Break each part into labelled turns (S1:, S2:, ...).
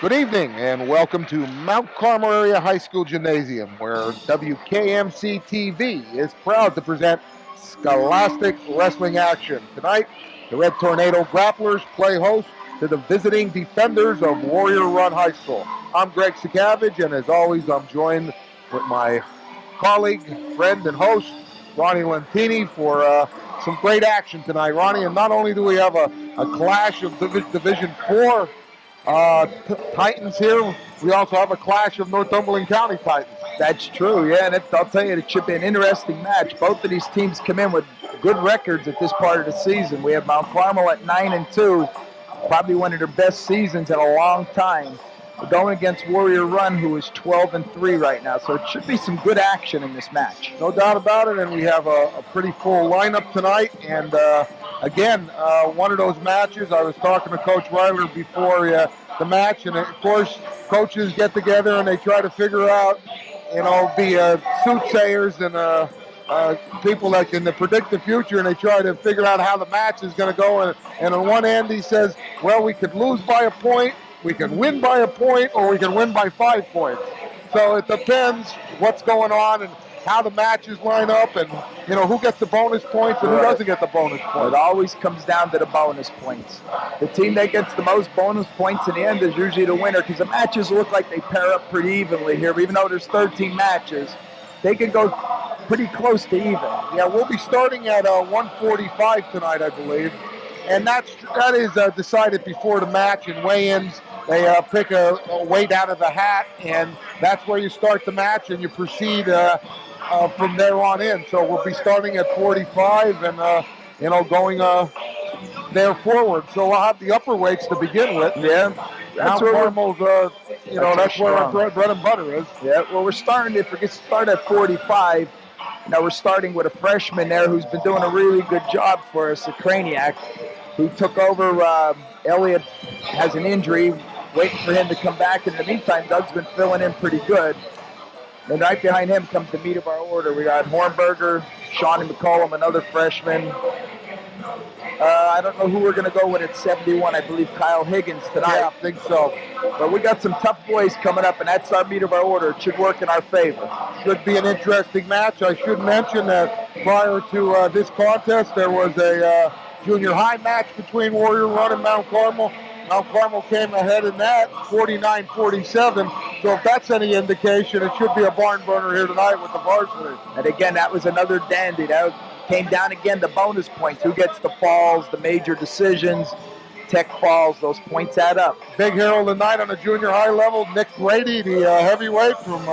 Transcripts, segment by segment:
S1: Good evening and welcome to Mount Carmel Area High School Gymnasium, where WKMC TV is proud to present Scholastic Wrestling action. Tonight, the Red Tornado Grapplers play host to the visiting defenders of Warrior Run High School. I'm Greg Sakavage, and as always, I'm joined with my colleague, friend, and host, Ronnie Lentini, for some great action tonight. Ronnie, and not only do we have a clash of Division 4 Titans here, we also have a clash of Northumberland County Titans.
S2: That's true, yeah, and I'll tell you, it should be an interesting match. Both of these teams come in with good records at this part of the season. We have Mount Carmel at 9-2, probably one of their best seasons in a long time. We're going against Warrior Run, who is 12-3 right now, so it should be some good action in this match.
S1: No doubt about it, and we have a pretty full lineup tonight, and again, one of those matches. I was talking to Coach Ryler before the match, and of course, coaches get together and they try to figure out, the soothsayers and people that can predict the future, and they try to figure out how the match is going to go. And on one end, he says, well, we could lose by a point, we can win by a point, or we can win by 5 points. So it depends what's going on and how the matches line up, and who gets the bonus points and who doesn't get the bonus points.
S2: It always comes down to the bonus points. The team that gets the most bonus points in the end is usually the winner, because the matches look like they pair up pretty evenly here. Even though there's 13 matches, they can go pretty close to even.
S1: Yeah, we'll be starting at 1:45 tonight, I believe, and that is decided before the match. And weigh-ins, they pick a weight out of the hat, and that's where you start the match, and you proceed from there on in. So we'll be starting at 45 and going there forward. So we'll have the upper weights to begin with.
S2: Yeah,
S1: that's where Carmel's, that's where our bread and butter is.
S2: Yeah, well, we're starting, if we get started at 45, now we're starting with a freshman there who's been doing a really good job for us, a Craniac. He took over. Elliot has an injury, waiting for him to come back. In the meantime, Doug's been filling in pretty good. And right behind him comes the meat of our order. We got Hornberger, Shawnee McCollum, another freshman. I don't know who we're going to go with at 71. I believe Kyle Higgins tonight.
S1: Yeah, I think so.
S2: But we got some tough boys coming up, and that's our meat of our order. It should work in our favor.
S1: Should be an interesting match. I should mention that prior to this contest, there was a junior high match between Warrior Run and Mount Carmel. Mount Carmel came ahead in that, 49-47. So if that's any indication, it should be a barn burner here tonight with the varsity.
S2: And again, that was another dandy. That came down again to bonus points. Who gets the falls, the major decisions, tech falls, those points add up.
S1: Big hero tonight on the junior high level, Nick Brady, the heavyweight from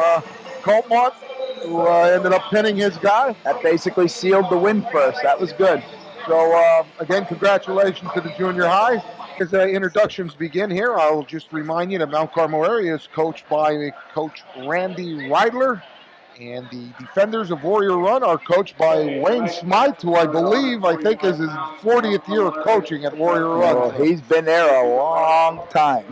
S1: Coltmont, who ended up pinning his guy.
S2: That basically sealed the win for us. That was good.
S1: So, again, congratulations to the junior high. As introductions begin here, I'll just remind you that Mount Carmel area is coached by Coach Randy Reidler, and the defenders of Warrior Run are coached by Wayne Smythe, who I think is his 40th year of coaching at Warrior Run.
S2: Well, he's been there a long time.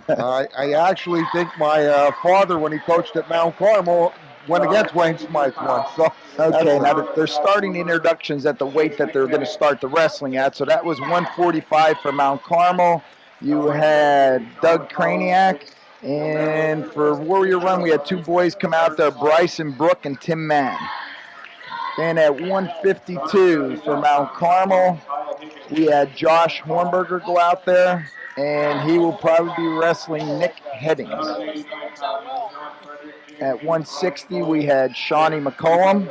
S1: I actually think my father, when he coached at Mount Carmel, went against Wayne Smythe once. So
S2: okay, now they're starting the introductions at the weight that they're going to start the wrestling at. So that was 145 for Mount Carmel. You had Doug Craniac. And for Warrior Run, we had 2 boys come out there, Bryson Brook and Tim Mann. Then at 152 for Mount Carmel, we had Josh Hornberger go out there, and he will probably be wrestling Nick Headings. At 160, we had Shawnee McCollum.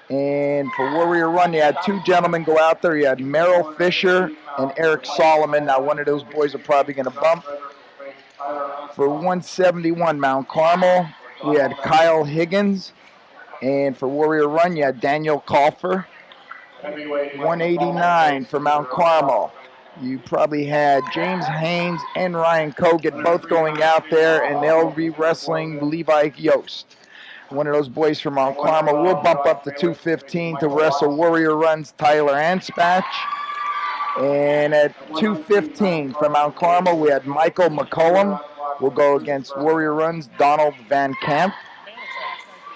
S2: And for Warrior Run, you had 2 gentlemen go out there. You had Merrill Fisher and Eric Solomon. Now, one of those boys are probably going to bump. For 171, Mount Carmel, we had Kyle Higgins. And for Warrior Run, you had Daniel Kauffer. 189 for Mount Carmel. You probably had James Haynes and Ryan Kogan both going out there, and they'll be wrestling Levi Yost. One of those boys from Mount Carmel will bump up to 215 to wrestle Warrior Run's Tyler Anspach. And at 215 from Mount Carmel, we had Michael McCollum. We'll go against Warrior Run's Donald Van Camp.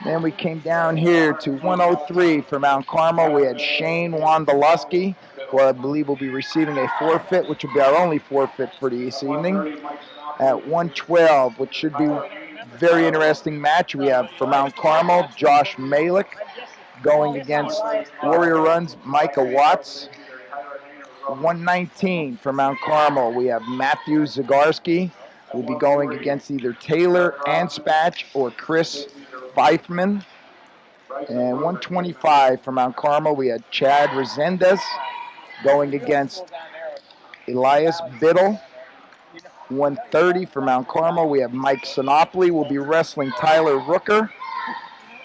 S2: Then we came down here to 103 for Mount Carmel. We had Shane Wondolowski, who I believe will be receiving a forfeit, which will be our only forfeit for this evening. At 112, which should be a very interesting match, we have for Mount Carmel, Josh Malik going against Warrior Run's Micah Watts. 119 for Mount Carmel, we have Matthew Zagarski, who will be going against either Taylor Anspatch or Chris Pfeifman. And 125 for Mount Carmel, we had Chad Resendez going against Elias Biddle. 130 for Mount Carmel, we have Mike Sinopoli will be wrestling Tyler Rooker.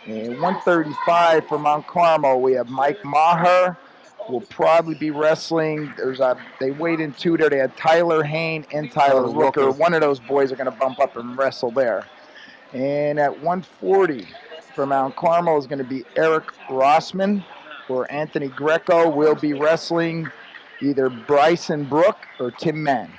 S2: And 135 for Mount Carmel, we have Mike Maher will probably be wrestling. They weighed in two there. They had Tyler Hain and Tyler Rooker. One of those boys are going to bump up and wrestle there. And at 140 for Mount Carmel is going to be Eric Rossman, or Anthony Greco will be wrestling either Bryson Brook or Tim Mann.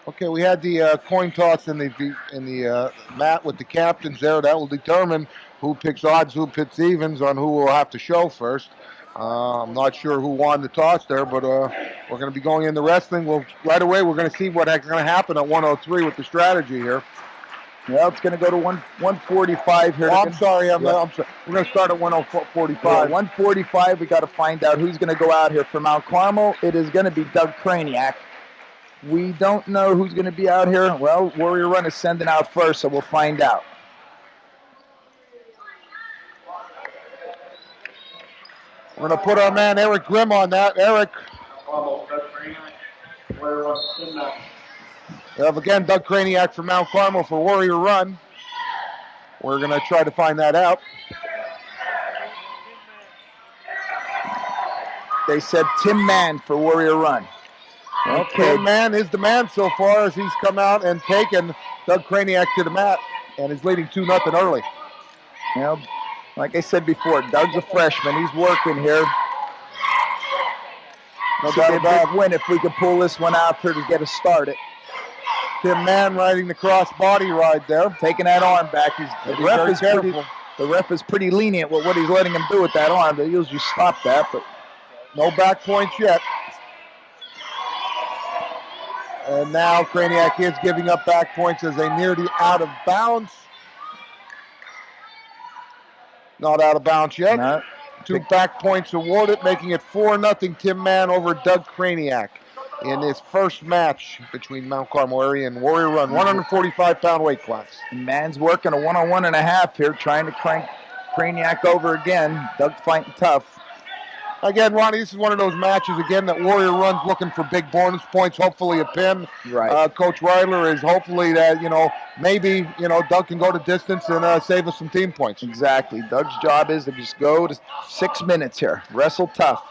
S1: Okay, we had the coin toss in the mat with the captains there. That will determine who picks odds, who picks evens on who will have to show first. I'm not sure who won the toss there, but we're going to be going into wrestling. Right away, we're going to see what's going to happen at 103 with the strategy here.
S2: Well, it's going to go to 145 here.
S1: Oh, I'm sorry. I'm sorry. We're going to start at 145.
S2: Yeah, 145, we got to find out who's going to go out here for Mount Carmel. It is going to be Doug Kraniak. We don't know who's going to be out here. Well, Warrior Run is sending out first, so we'll find out.
S1: We're going to put our man Eric Grimm on that. Eric. We have again Doug Kraniak from Mount Carmel for Warrior Run. We're going to try to find that out.
S2: They said Tim Mann for Warrior Run.
S1: Okay. Tim Mann is the man so far as he's come out and taken Doug Kraniak to the mat and is leading 2-0 early.
S2: Well, like I said before, Doug's a freshman. He's working here. No doubt about it. Win if we can pull this one out here to get us started.
S1: Tim Mann riding the cross body ride there.
S2: Taking that arm back. The ref is pretty lenient with what he's letting him do with that arm. They usually stop that, but
S1: no back points yet. And now Kraniak is giving up back points as they near the out of bounds. Not out of bounds yet.
S2: No.
S1: 2 back points awarded, making it 4-0 Tim Mann over Doug Kraniak in his first match between Mount Carmel area and Warrior Run, 145-pound weight class.
S2: And Mann's working a 1-on-1.5 here, trying to crank Kraniak over again. Doug fighting tough.
S1: Again, Ronnie, this is one of those matches, again, that Warrior Run's looking for big bonus points, hopefully a pin.
S2: Right.
S1: Coach Reitler is hopefully that, maybe, Doug can go the distance and save us some team points.
S2: Exactly. Doug's job is to just go to 6 minutes here, wrestle tough.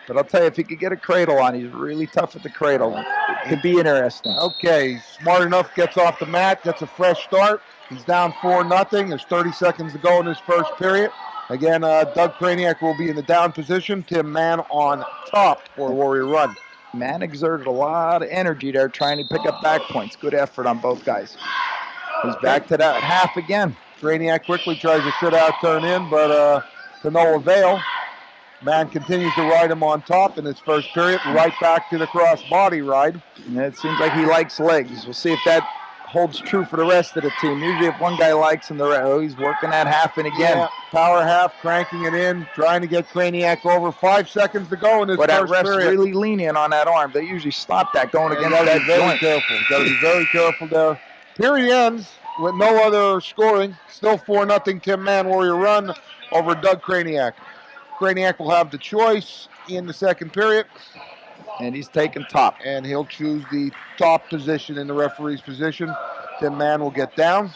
S2: But I'll tell you, if he could get a cradle on, he's really tough at the cradle. It could be interesting.
S1: Okay, smart enough, gets off the mat, gets a fresh start. He's down 4-0. There's 30 seconds to go in this first period. Again, Doug Kraniak will be in the down position. Tim Mann on top for Warrior Run.
S2: Mann exerted a lot of energy there trying to pick up back points. Good effort on both guys. He's back to that half again.
S1: Kraniak quickly tries to sit out, turn in, but to no avail. Mann continues to ride him on top in his first period, right back to the cross body ride.
S2: And it seems like he likes legs. We'll see if that holds true for the rest of the team. Usually if one guy likes him, he's working that half in again.
S1: Yeah, power half, cranking it in, trying to get Kraniak over. 5 seconds to go in this first period. But that ref's
S2: really lenient on that arm. They usually stop that going against that joint.
S1: Got to be very careful there. Period ends with no other scoring. Still 4-0 Tim Mann, Warrior Run over Doug Kraniak. Kraniak will have the choice in the second period.
S2: And he's taking top.
S1: And he'll choose the top position in the referee's position. Tim Mann will get down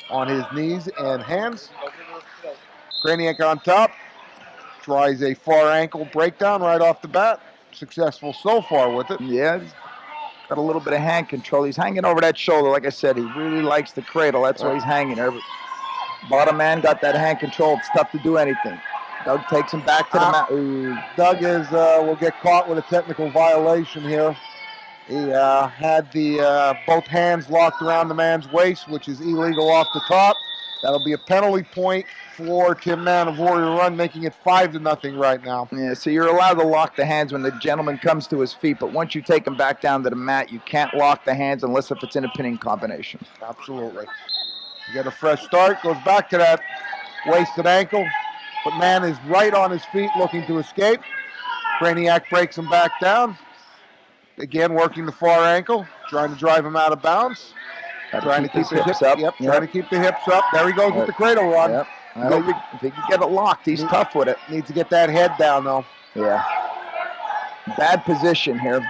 S1: on his knees and hands. Kraniak on top. Tries a far ankle breakdown right off the bat. Successful so far with it.
S2: Yeah, he's got a little bit of hand control. He's hanging over that shoulder. Like I said, he really likes the cradle. That's why he's hanging there. But bottom man got that hand control. It's tough to do anything. Doug takes him back to the mat.
S1: Doug will get caught with a technical violation here He had the both hands locked around the man's waist, which is illegal off the top. That'll be a penalty point for Tim Mann of Warrior Run, making it 5-0 right now.
S2: Yeah, so you're allowed to lock the hands when the gentleman comes to his feet, but once you take him back down to the mat, you can't lock the hands unless if it's in a pinning combination.
S1: Absolutely. You get a fresh start, goes back to that wasted ankle, but Mann is right on his feet looking to escape. Craniac breaks him back down. Again, working the far ankle, trying to drive him out of bounds. Trying to keep his hips up. Yep, trying to keep the hips up. There he goes with the cradle run.
S2: Yep. If he can get it locked, he's tough with it.
S1: Needs to get that head down, though.
S2: Yeah. Bad position here.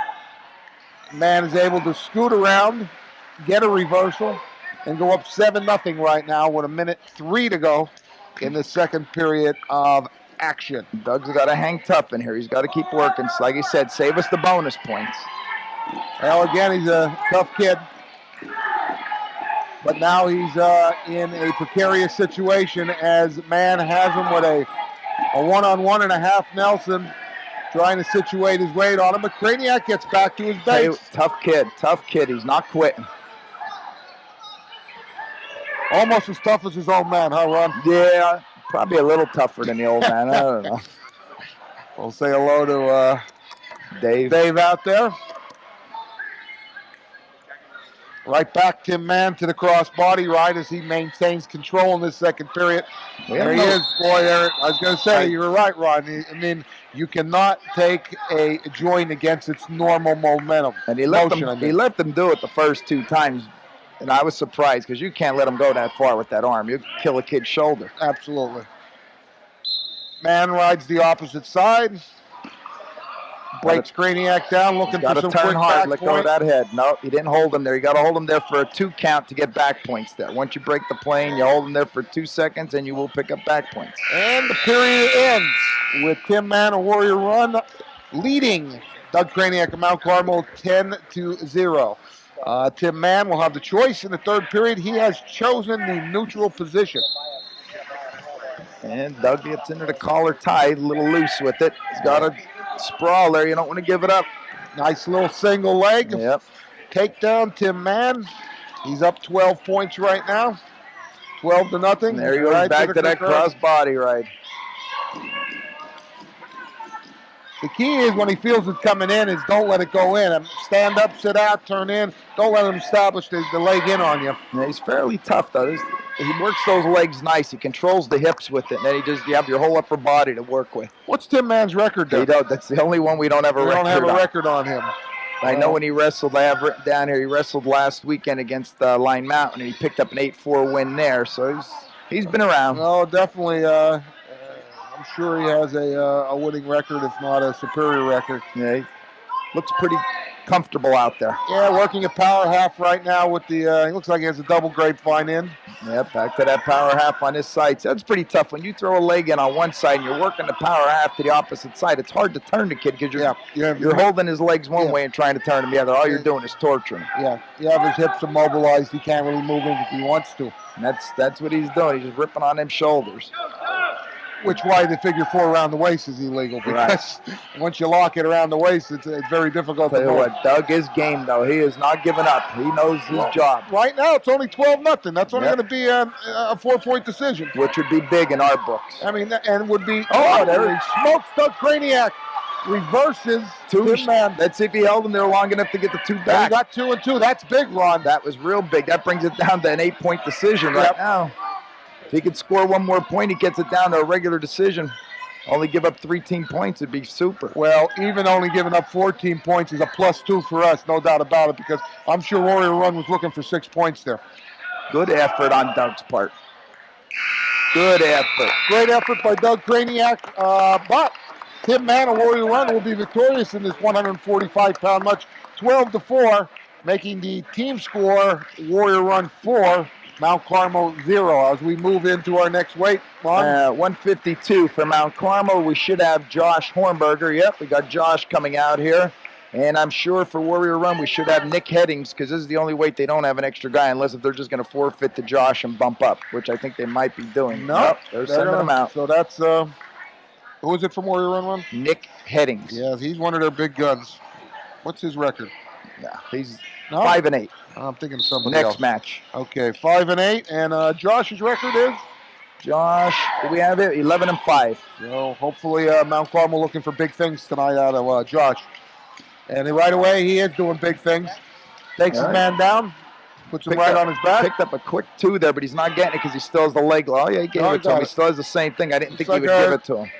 S1: Man is able to scoot around, get a reversal, and go up 7-0 right now with 1:03 to go in the second period of action.
S2: Doug's got to hang tough in here. He's got to keep working. So like he said, save us the bonus points.
S1: Well, again, he's a tough kid. But now he's in a precarious situation as Mann has him with a one-on-one and a half Nelson, trying to situate his weight on him. But Craniac gets back to his base.
S2: Hey, tough kid. He's not quitting.
S1: Almost as tough as his old man, huh, Ron?
S2: Yeah, probably a little tougher than the old man. I don't know.
S1: We'll say hello to Dave out there. Right back Tim Mann to the cross-body right as he maintains control in this second period. There he is. Boy, there, I was going to say, you were right, Ron. I mean, you cannot take a joint against its normal momentum.
S2: And he let them do it the first 2 times. And I was surprised because you can't let him go that far with that arm. You kill a kid's shoulder.
S1: Absolutely. Mann rides the opposite side. Breaks Craniac down, looking for some
S2: turn
S1: quick
S2: hard,
S1: back
S2: let
S1: point.
S2: go of that head. No, he didn't hold him there. You got to hold him there for a 2 count to get back points there. Once you break the plane, you hold him there for 2 seconds, and you will pick up back points.
S1: And the period ends with Tim Mann, a Warrior Run, leading Doug Craniac of Mount Carmel 10-0. Tim Mann will have the choice in the third period. He has chosen the neutral position.
S2: And Doug gets into the collar tied, a little loose with it. He's got a sprawl there. You don't want to give it up.
S1: Nice little single leg.
S2: Yep.
S1: Takedown, Tim Mann. He's up 12 points right now. 12-0.
S2: And there he goes back to that cross body right.
S1: The key is when he feels it coming in is don't let it go in. Stand up, sit out, turn in. Don't let him establish the leg in on you.
S2: Yeah, he's fairly tough, though. He works those legs nice. He controls the hips with it. And then you have your whole upper body to work with.
S1: What's Tim Mann's record there?
S2: That's the only one we don't have a record on.
S1: We don't have a record on him.
S2: I know when he wrestled, I have written down here, he wrestled last weekend against Line Mountain, and he picked up an 8-4 win there. So he's been around.
S1: Oh, definitely. I'm sure he has a winning record, if not a superior record.
S2: Yeah, he looks pretty comfortable out there.
S1: Yeah, working a power half right now with the, he looks like he has a double grapevine in.
S2: Yeah, back to that power half on his side. So that's pretty tough. When you throw a leg in on one side and you're working the power half to the opposite side, it's hard to turn the kid because you're holding his legs one way and trying to turn them the other. All you're doing is torturing him.
S1: Yeah, you have his hips immobilized. He can't really move in if he wants to.
S2: And that's what he's doing. He's just ripping on them shoulders.
S1: Which why the figure 4 around the waist is illegal, because once you lock it around the waist, it's very difficult to move.
S2: What, Doug is game, though. He is not giving up. He knows his job.
S1: Right now, it's only 12-0. That's only going to be a 4-point decision.
S2: Which would be big in our books.
S1: I mean, and would be, there he smokes Doug Craniac. Reverses Tim Mann.
S2: Let's see if he held him there long enough to get the 2 back.
S1: He got 2 and 2. That's big, Ron.
S2: That was real big. That brings it down to an 8-point decision right now. If he could score 1 more point, he gets it down to a regular decision. Only give up 13 points, it'd be super.
S1: Well, even only giving up 14 points is a +2 for us, no doubt about it, because I'm sure Warrior Run was looking for 6 points there.
S2: Good effort on Doug's part. Good effort.
S1: Great effort by Doug Craniac, but Tim Mann of Warrior Run will be victorious in this 145-pound match, 12-4, making the team score Warrior Run 4, Mount Carmel 0. As we move into our next weight,
S2: 152 for Mount Carmel. We should have Josh Hornberger. Yep, we got Josh coming out here. And I'm sure for Warrior Run, we should have Nick Headings, because this is the only weight they don't have an extra guy, unless if they're just going to forfeit to Josh and bump up, which I think they might be doing.
S1: Nope,
S2: they're sending him out.
S1: So that's, who is it from Warrior Run?
S2: Nick Headings.
S1: Yeah, he's one of their big guns. What's his record?
S2: Yeah, he's
S1: No?
S2: 5-8.
S1: I'm thinking of somebody
S2: Next
S1: else.
S2: match.
S1: Okay, 5-8, and Josh's record is?
S2: Josh, do we have it? 11-5.
S1: So hopefully Mount Carmel looking for big things tonight out of Josh. And right away, he is doing big things. Takes his man down, puts him right on his back.
S2: Picked up a quick 2 there, but he's not getting it because he still has the leg. Oh, yeah, he gave it to him. He still has the same thing. I didn't think he would give it to him.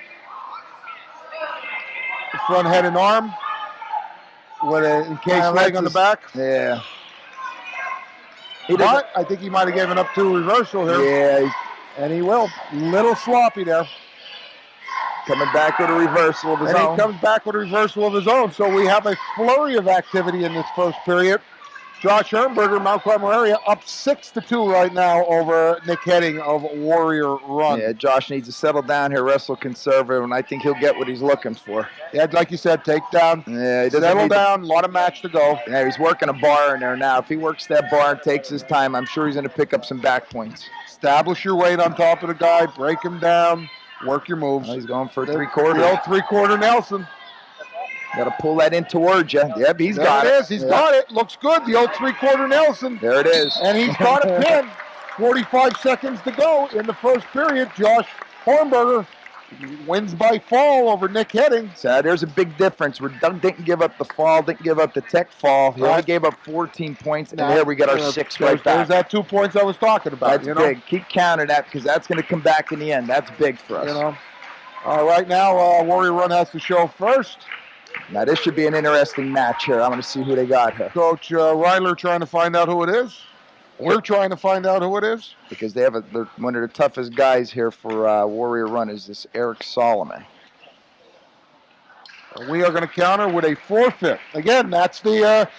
S1: Front head and arm with an encased leg on the back.
S2: Yeah.
S1: But I think he might have given up 2 reversal here.
S2: Yeah.
S1: And he will. Little sloppy there.
S2: Coming back with a reversal of his own.
S1: And he comes back with a reversal of his own. So we have a flurry of activity in this first period. Josh Hermberger, Mount Carmel area, up 6-2 right now over Nick Heading of Warrior Run.
S2: Yeah, Josh needs to settle down here, wrestle conservative, and I think he'll get what he's looking for.
S1: Yeah, like you said, take down, settle down, a lot of match to go.
S2: Yeah, he's working a bar in there now. If he works that bar and takes his time, I'm sure he's going to pick up some back points.
S1: Establish your weight on top of the guy, break him down, work your moves.
S2: Oh, he's going for a 3/4.
S1: The old 3/4 Nelson.
S2: Got to pull that in towards you. Yep, he's got it.
S1: There it is. He's got it. Looks good. The old 3/4 Nelson.
S2: There it is.
S1: And he's got a pin. 45 seconds to go in the first period. Josh Hornberger wins by fall over Nick Heading.
S2: So there's a big difference. Doug didn't give up the fall, didn't give up the tech fall. He only gave up 14 points, and here we get our 6 right back.
S1: There's that 2 points I was talking about.
S2: That's big. Keep counting that because that's going to come back in the end. That's big for us.
S1: Right now, Warrior Run has to show first.
S2: Now, this should be an interesting match here. I'm going to see who they got here.
S1: Coach Reiler trying to find out who it is. We're trying to find out who it is.
S2: Because they're one of the toughest guys here for Warrior Run is this Eric Solomon.
S1: We are going to counter with a forfeit. Again, that's the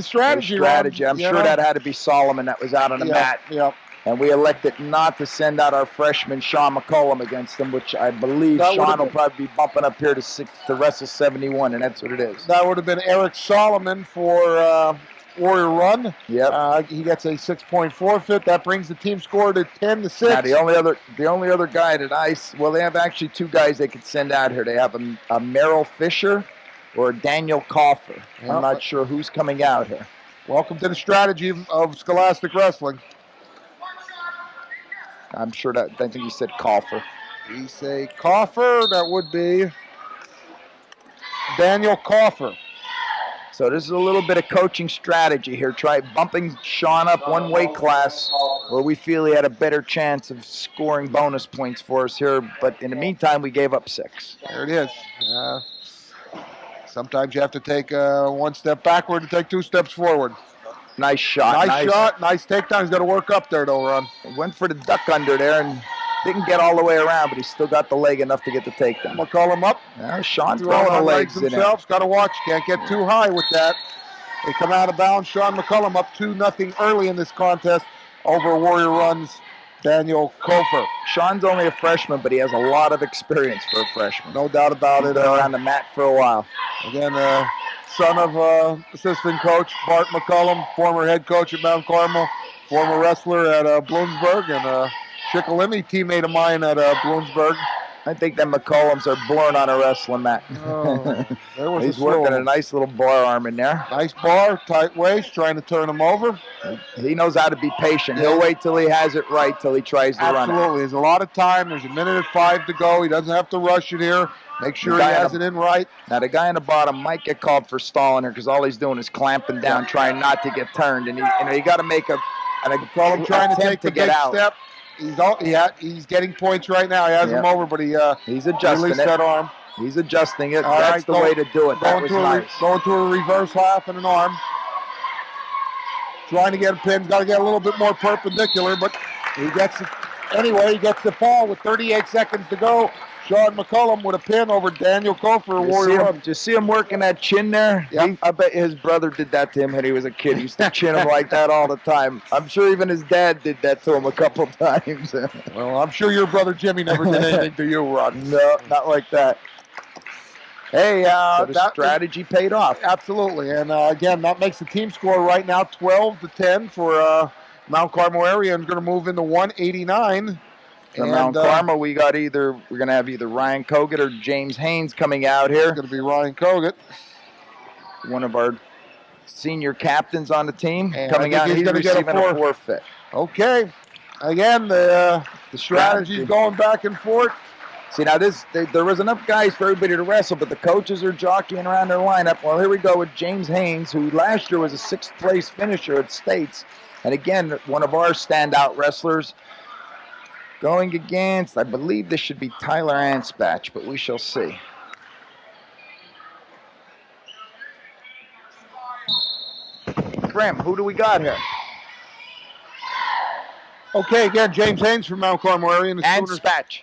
S1: strategy.
S2: I'm sure that had to be Solomon that was out on the mat.
S1: Yep.
S2: And we elected not to send out our freshman Sean McCollum against them, which I believe Sean will probably be bumping up here to wrestle 71, and that's what it is.
S1: That would have been Eric Solomon for Warrior Run.
S2: Yep.
S1: He gets a 6-point forfeit. That brings the team score to 10-6.
S2: Now the only other guy that they have actually 2 guys they could send out here. They have a Merrill Fisher or a Daniel Coffer. Yep. I'm not sure who's coming out here.
S1: Welcome to the strategy of Scholastic Wrestling.
S2: I'm sure I think he said Coffer.
S1: He say Coffer. That would be Daniel Coffer.
S2: So this is a little bit of coaching strategy here. Try bumping Sean up 1 weight class where we feel he had a better chance of scoring bonus points for us here. But in the meantime, we gave up 6.
S1: There it is. Sometimes you have to take 1 step backward and take 2 steps forward.
S2: Nice shot.
S1: Nice shot. Nice takedown. He's got to work up there, though, Ron.
S2: He went for the duck under there and didn't get all the way around, but he still got the leg enough to get the takedown.
S1: We'll call him up.
S2: Now Sean throwing the legs
S1: themselves. Got to watch. Can't get too high with that. They come out of bounds. Sean McCullum up 2-0 early in this contest over Warrior Run's Daniel Kofer.
S2: Sean's only a freshman, but he has a lot of experience for a freshman.
S1: No doubt about it.
S2: He's been around the mat for a while.
S1: Again, son of assistant coach Bart McCullum, former head coach at Mount Carmel, former wrestler at Bloomsburg, and Chickalimi, teammate of mine at Bloomsburg.
S2: I think that McCollums are born on a wrestling mat. He's working a nice little bar arm in there.
S1: Nice bar, tight waist, trying to turn him over.
S2: He knows how to be patient. He'll wait till he has it right till he tries to run it.
S1: Absolutely. There's a lot of time. There's 1:05 to go. He doesn't have to rush it here. Make sure he has it in right.
S2: Now, the guy in the bottom might get called for stalling here because all he's doing is clamping down, trying not to get turned. And you got to make a
S1: trying to take the big step. He's getting points right now. He has him over, but
S2: he's adjusting
S1: released that arm.
S2: He's adjusting it. That's the way to do it. That was nice.
S1: Going to a reverse half and an arm. Trying to get a pin. Got to get a little bit more perpendicular, but he gets it. Anyway, he gets the fall with 38 seconds to go. Sean McCullum with a pin over Daniel Kofer, Warrior.
S2: Just see him working that chin there?
S1: Yep.
S2: I bet his brother did that to him when he was a kid. He used to chin him like that all the time. I'm sure even his dad did that to him a couple times.
S1: Well, I'm sure your brother Jimmy never did anything to you, Ron.
S2: No, not like that. Hey, so the strategy paid off.
S1: Absolutely. And again, that makes the team score right now 12-10 for Mount Carmel area, and going to move into 189.
S2: From Mount Carmel, we're going to have either Ryan Kogut or James Haynes coming out here.
S1: It's going to be Ryan Kogut.
S2: One of our senior captains on the team
S1: And
S2: coming out.
S1: he's
S2: He's
S1: going to get
S2: receiving a forfeit.
S1: Okay. Again, the strategy's going back and forth.
S2: See, now there was enough guys for everybody to wrestle, but the coaches are jockeying around their lineup. Well, here we go with James Haynes, who last year was a 6th place finisher at States. And again, one of our standout wrestlers going against, I believe this should be Tyler Anspach, but we shall see. Grim, who do we got here?
S1: Okay, again, James Haynes from Mount Carmel area.
S2: Anspach.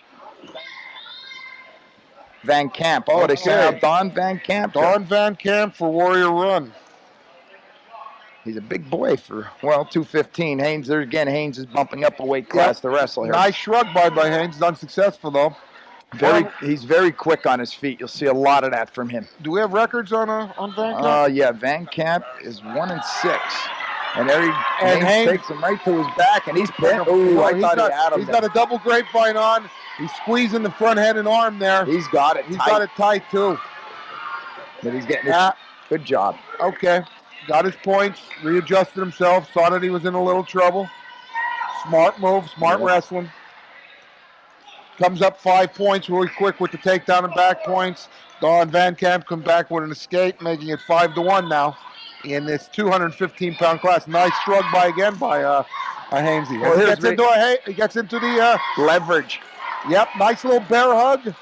S2: Van Camp. Oh, they sent out Don Van Camp.
S1: Don Van Camp for Warrior Run.
S2: He's a big boy for, 215. Haynes, there again, Haynes is bumping up a weight class to wrestle here.
S1: Nice shrug by Haynes. Unsuccessful, though.
S2: He's very quick on his feet. You'll see a lot of that from him.
S1: Do we have records on Van Camp?
S2: Yeah, Van Camp is 1-6. And there Haynes takes him right to his back, and he's pinned. I thought he had him.
S1: He's got a double grapevine on. He's squeezing the front head and arm there.
S2: He's got it.
S1: He's got it tight, too.
S2: But he's getting it. Good job.
S1: Okay. Got his points. Readjusted himself. Saw that he was in a little trouble. Smart move. Smart wrestling. Comes up 5 points really quick with the takedown and back points. Don Van Camp comes back with an escape, making it 5-1 now in this 215-pound class. Nice shrug by Hainsey. He gets into the
S2: leverage.
S1: Yep, nice little bear hug.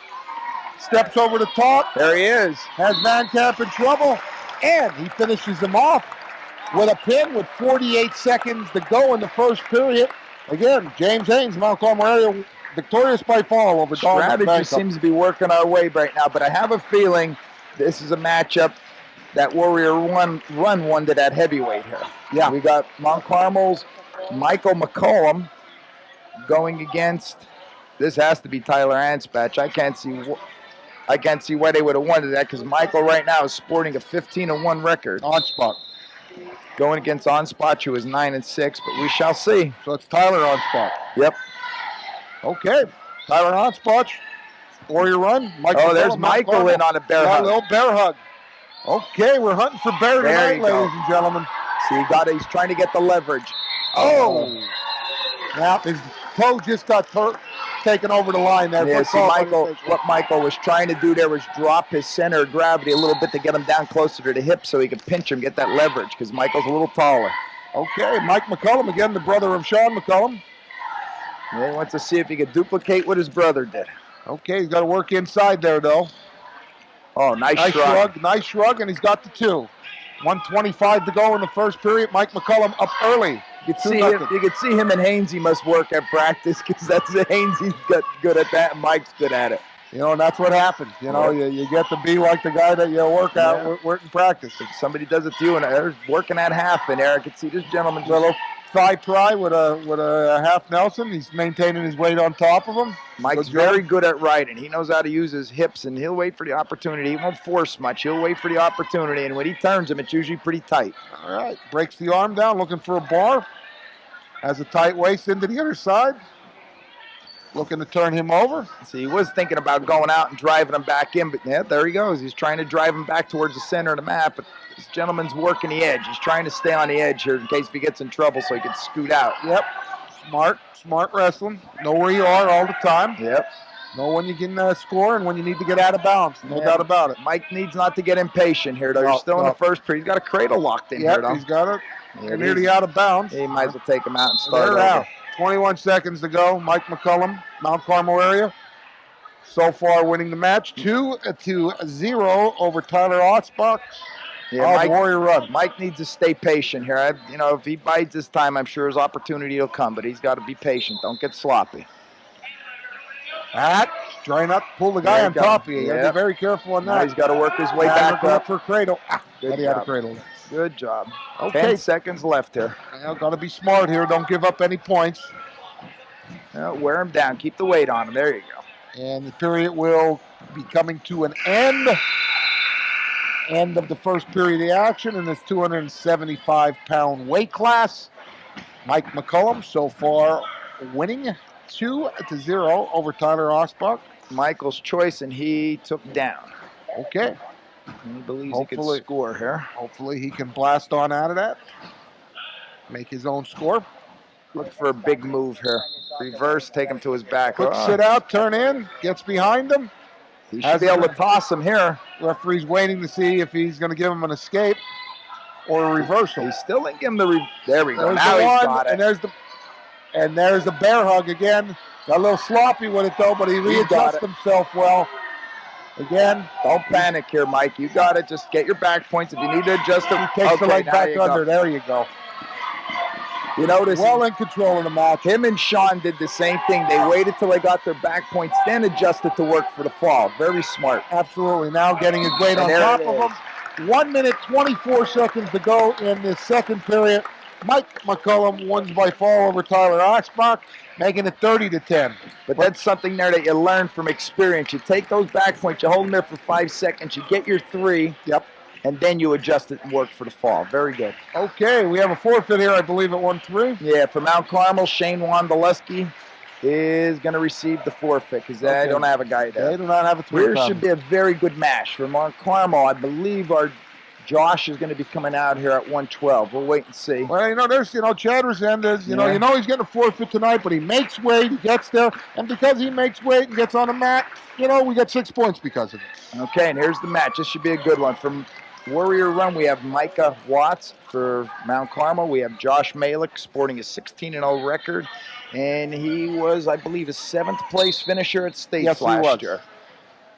S1: Steps over the top.
S2: There he is.
S1: Has Van Camp in trouble, and he finishes him off with a pin with 48 seconds to go in the first period. Again, James Haynes, Mount Carmel area, victorious by fall over Don.
S2: Strategy seems to be working our way right now, but I have a feeling this is a matchup that Warrior Run won to that heavyweight here.
S1: Yeah.
S2: We got Mount Carmel's Michael McCollum going against, this has to be Tyler Anspach. I can't see why they would have won that, because Michael right now is sporting a 15-1 record.
S1: Anspach.
S2: Going against Anspach, who is 9-6, but we shall see.
S1: So it's Tyler Anspach.
S2: Yep.
S1: Okay. Tyler Anspach, Warrior Run.
S2: There's Michael in on a bear hug.
S1: A little bear hug. Okay, we're hunting for bear tonight, ladies and gentlemen.
S2: See, he's trying to get the leverage.
S1: Oh. Now his toe just got taken over the line there.
S2: Yeah, see, what Michael was trying to do there was drop his center of gravity a little bit to get him down closer to the hip so he could pinch him, get that leverage, because Michael's a little taller.
S1: Okay, Mike McCollum, again, the brother of Sean McCollum.
S2: Yeah, he wants to see if he could duplicate what his brother did.
S1: Okay, he's got to work inside there, though.
S2: Oh, nice shrug.
S1: Nice shrug, and he's got the 2. 1:25 to go in the first period. Mike McCollum up early.
S2: You could see him and Hainsey must work at practice, because Hainsey's good at that and Mike's good at it.
S1: You know, and that's what happens. You know, you get to be like the guy that you work in practice.
S2: If somebody does it to you, and they're working at half in there, I could see this gentleman just...
S1: little thigh pry with a half Nelson. He's maintaining his weight on top of him.
S2: Mike's very good at riding. He knows how to use his hips, and he'll wait for the opportunity. He won't force much. He'll wait for the opportunity, and when he turns him, it's usually pretty tight.
S1: All right. Breaks the arm down, looking for a bar. Has a tight waist into the other side. Looking to turn him over.
S2: See, he was thinking about going out and driving him back in, but yeah, there he goes. He's trying to drive him back towards the center of the mat, but this gentleman's working the edge. He's trying to stay on the edge here in case he gets in trouble so he can scoot out.
S1: Yep. Smart wrestling. Know where you are all the time.
S2: Yep.
S1: Know when you can score and when you need to get out of bounds. No doubt about it.
S2: Mike needs not to get impatient here, though. You're still in the first period. He's got a cradle locked in here, though.
S1: He's got it. Nearly out of bounds.
S2: He might as well take him out and start
S1: over. Out. 21 seconds to go. Mike McCollum, Mount Carmel area. So far winning the match. 2-0 over Tyler Anspach.
S2: Yeah,
S1: Warrior Run.
S2: Mike needs to stay patient here. If he bites this time, I'm sure his opportunity will come, but he's got to be patient. Don't get sloppy.
S1: Try not to pull the guy on top of you. You got to be very careful on that.
S2: Now he's got to work his way back up.
S1: For cradle.
S2: Good job.
S1: Cradle.
S2: Good job.
S1: Okay.
S2: 10 seconds left here.
S1: Got to be smart here. Don't give up any points.
S2: Wear him down. Keep the weight on him. There you go.
S1: And the period will be coming to an end. End of the first period of the action in this 275-pound weight class. Mike McCollum so far winning 2-0 over Tyler Anspach.
S2: Michael's choice, and he took down.
S1: Okay.
S2: He believes he can score here.
S1: Hopefully he can blast on out of that. Make his own score.
S2: Look for a big move here. Reverse, take him to his back.
S1: Quick sit out, turn in, gets behind him.
S2: He should be able to toss him here.
S1: Referee's waiting to see if he's going to give him an escape or a reversal.
S2: He still didn't give him the there we go.
S1: There's
S2: now
S1: the
S2: he's
S1: one,
S2: got it.
S1: And there's the bear hug again. Got a little sloppy with it though, but he readjusts himself well. Again,
S2: don't panic here, Mike. You got it. Just get your back points. If you need to adjust it,
S1: he takes the leg back under. There you go.
S2: You notice
S1: well in control of the match.
S2: Him and Sean did the same thing. They waited till they got their back points, then adjusted to work for the fall. Very smart.
S1: Absolutely. Now getting his weight on top of him. 1 minute, 24 seconds to go in the second period. Mike McCullum wins by fall over Tyler Oxbach, making it 30-10.
S2: But that's something there that you learn from experience. You take those back points, you hold them there for 5 seconds, you get your 3.
S1: Yep.
S2: And then you adjust it and work for the fall. Very good.
S1: Okay, we have a forfeit here, I believe, at 1-3.
S2: Yeah, for Mount Carmel, Shane Wondolewski is going to receive the forfeit because they don't have a guy there.
S1: They do not have a 3.
S2: Here should be a very good match. For Mount Carmel, I believe our Josh is going to be coming out here at 112. We'll wait and see.
S1: Well, there's, Chad Resendez, you know he's getting a forfeit tonight, but he makes weight, he gets there, and because he makes weight and gets on the mat, we get 6 points because of it.
S2: Okay, and here's the match. This should be a good one. From Warrior Run, we have Micah Watts. For Mount Carmel, we have Josh Malik sporting a 16-0 record, and he was, I believe, a 7th place finisher at States last year.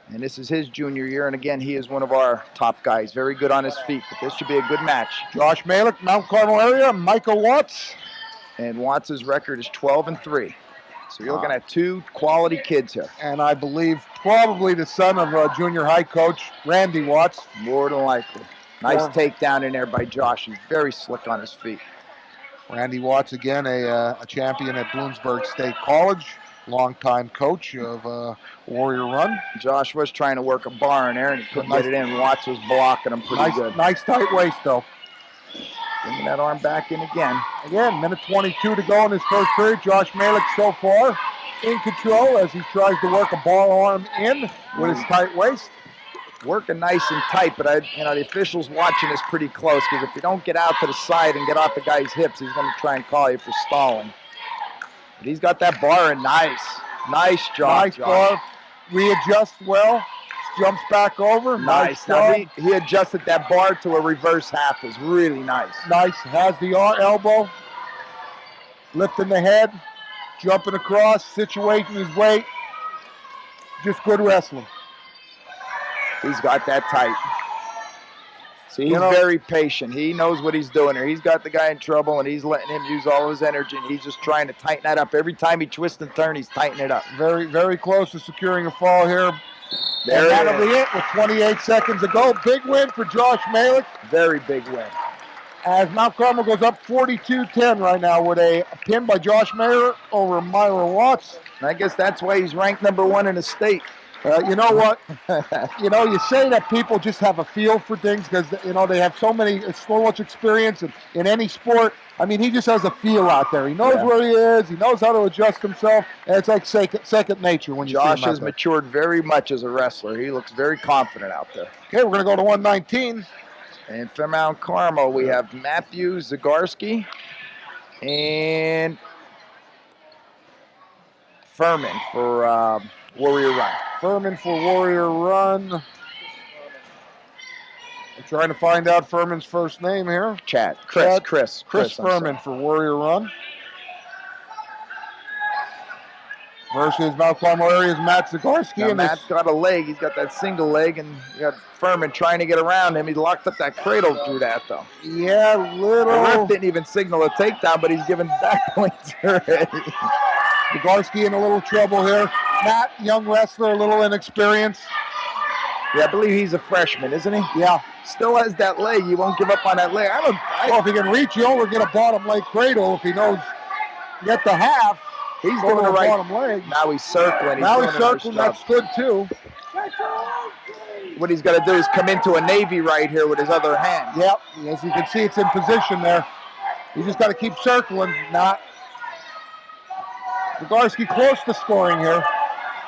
S2: And this is his junior year, and again, he is one of our top guys. Very good on his feet, but this should be a good match.
S1: Josh Malik, Mount Carmel area, Micah Watts.
S2: And Watts' record is 12-3. So you're looking at 2 quality kids here.
S1: And I believe probably the son of a junior high coach, Randy Watts.
S2: More than likely. Nice takedown in there by Josh. He's very slick on his feet.
S1: Randy Watts, again, a champion at Bloomsburg State College. Longtime coach of Warrior Run.
S2: Josh was trying to work a bar in there, and he couldn't get it in. Watts was blocking him pretty good.
S1: Nice tight waist, though.
S2: Bringing that arm back in again.
S1: Again, minute 22 to go in his first period. Josh Malik so far in control as he tries to work a ball arm in with his tight waist.
S2: Working nice and tight, but the officials watching is pretty close because if you don't get out to the side and get off the guy's hips, he's going to try and call you for stalling. But he's got that bar in. Nice job.
S1: Nice bar. Readjusts well. Jumps back over.
S2: Nice. Now he adjusted that bar to a reverse half. It was really nice.
S1: Nice. Has the elbow. Lifting the head. Jumping across. Situating his weight. Just good wrestling.
S2: He's got that tight. See, he's very patient. He knows what he's doing here. He's got the guy in trouble, and he's letting him use all his energy, and he's just trying to tighten that up. Every time he twists and turns, he's tightening it up.
S1: Very, very close to securing a fall here. And that'll be it with 28 seconds to go. Big win for Josh Malik.
S2: Very big win.
S1: As Mount Carmel goes up 42-10 right now with a pin by Josh Malik over Myra Watts.
S2: And I guess that's why he's ranked #1 in the state.
S1: You know what? You say that people just have a feel for things because, they have so much experience in any sport. I mean, he just has a feel out there. He knows where he is. He knows how to adjust himself. And it's like second nature when you see him out there.
S2: Josh has matured very much as a wrestler. He looks very confident out there.
S1: Okay, we're going to go to 119.
S2: And for Mount Carmel, we have Matthew Zagorski and Furman for Warrior Run.
S1: Furman for Warrior Run. I'm trying to find out Furman's first name here. Chris Furman for Warrior Run. Versus Mount Carmel area's Matt Zagorski.
S2: Now, Matt's got a leg. He's got that single leg, and you got Furman trying to get around him. He locked up that cradle through that, though.
S1: Yeah, little.
S2: The ref didn't even signal a takedown, but he's giving back points already.
S1: Zagorski in a little trouble here. Matt, young wrestler, a little inexperienced.
S2: Yeah, I believe he's a freshman, isn't he?
S1: Yeah.
S2: Still has that leg. You won't give up on that leg.
S1: Well, if he can reach you over, get a bottom leg cradle. If he knows, get the half.
S2: He's doing the right
S1: bottom leg.
S2: Now he's circling.
S1: He's circling. That's good too.
S2: What he's got to do is come into a Navy right here with his other hand.
S1: Yep. As you can see, it's in position there. You just got to keep circling. Zagorski close to scoring here.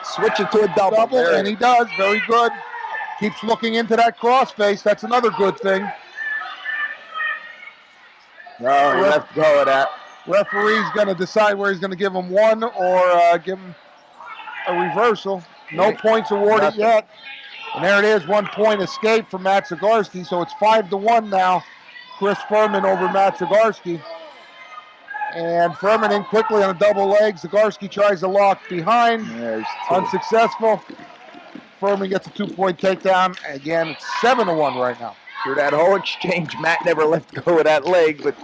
S2: Switch it to a double.
S1: And he does. Very good. Keeps looking into that crossface. That's another good thing.
S2: No, he left go of that.
S1: Referee's going to decide where he's going to give him one or give him a reversal. No points awarded yet. And there it is, 1 point escape from Matt Zagorski. So it's 5-1 now. Chris Furman over Matt Zagorski. And Furman in quickly on a double leg. Zagorski tries to lock behind. Unsuccessful. Furman gets a 2-point takedown. Again, it's 7-1 right now.
S2: Through that whole exchange, Matt never let go of that leg, but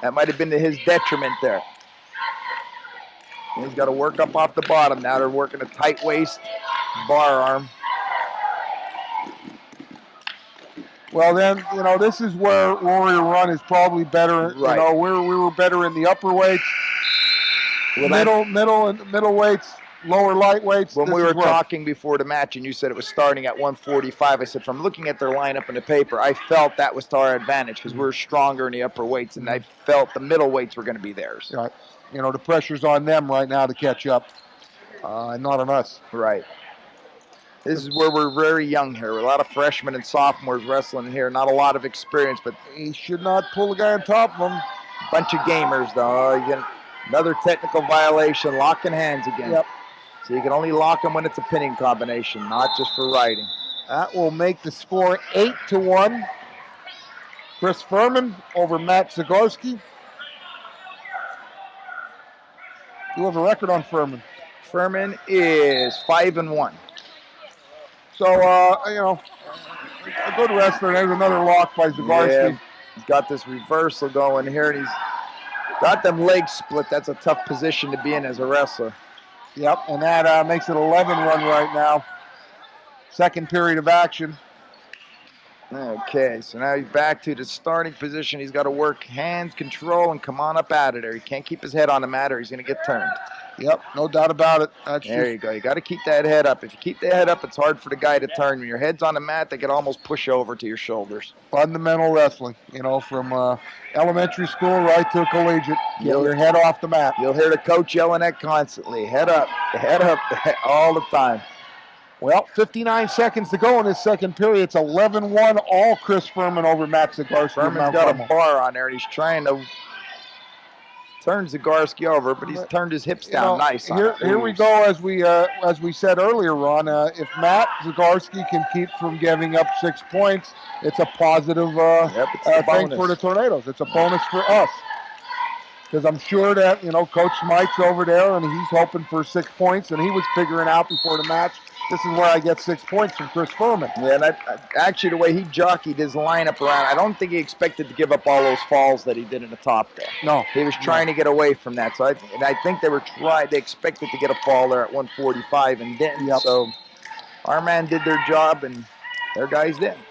S2: that might have been to his detriment there. And he's got to work up off the bottom. Now they're working a tight waist bar arm.
S1: Well, then, this is where Warrior Run is probably better.
S2: Right.
S1: We were better in the upper weights, middle weights, lower light weights.
S2: When we were talking before the match and you said it was starting at 145, I said from looking at their lineup in the paper, I felt that was to our advantage because we were stronger in the upper weights, and I felt the middle weights were going to be theirs.
S1: Right. The pressure's on them right now to catch up, and not on us.
S2: Right. This is where we're very young here. A lot of freshmen and sophomores wrestling here. Not a lot of experience, but
S1: he should not pull the guy on top of him.
S2: Bunch of gamers, though. Again, another technical violation, locking hands again.
S1: Yep.
S2: So you can only lock them when it's a pinning combination, not just for riding.
S1: That will make the score 8-1. Chris Furman over Matt Zagorski. You have a record on Furman.
S2: Furman is 5-1.
S1: So, a good wrestler. There's another lock by Zagorski.
S2: Yeah, he's got this reversal going here, and he's got them legs split. That's a tough position to be in as a wrestler.
S1: Yep, and that makes it 11-1 right now. Second period of action.
S2: Okay, so now he's back to the starting position. He's got to work hands control and come on up out of there. He can't keep his head on the mat or he's going to get turned.
S1: Yep, no doubt about it.
S2: There you go. You got to keep that head up. If you keep the head up, it's hard for the guy to turn. When your head's on the mat, they can almost push over to your shoulders.
S1: Fundamental wrestling, from elementary school right to collegiate. Get your head off the mat.
S2: You'll hear the coach yelling that constantly. Head up, all the time.
S1: Well, 59 seconds to go in this second period. It's 11-1, all Chris Furman over Matt Zagorski.
S2: Furman's got a bar on there, and he's trying to turn Zagorski over, but he's turned his hips down nice.
S1: Here we go, as we said earlier, Ron. If Matt Zagorski can keep from giving up 6 points, it's a positive thing for the Tornadoes. It's a bonus for us. Because I'm sure that, Coach Mike's over there, and he's hoping for 6 points, and he was figuring out before the match, this is where I get 6 points from Chris Furman.
S2: Yeah, and actually the way he jockeyed his lineup around, I don't think he expected to give up all those falls that he did in the top there.
S1: No.
S2: He was trying to get away from that. So I think they expected to get a fall there at 145 and didn't.
S1: Yep.
S2: So our man did their job and their guys didn't.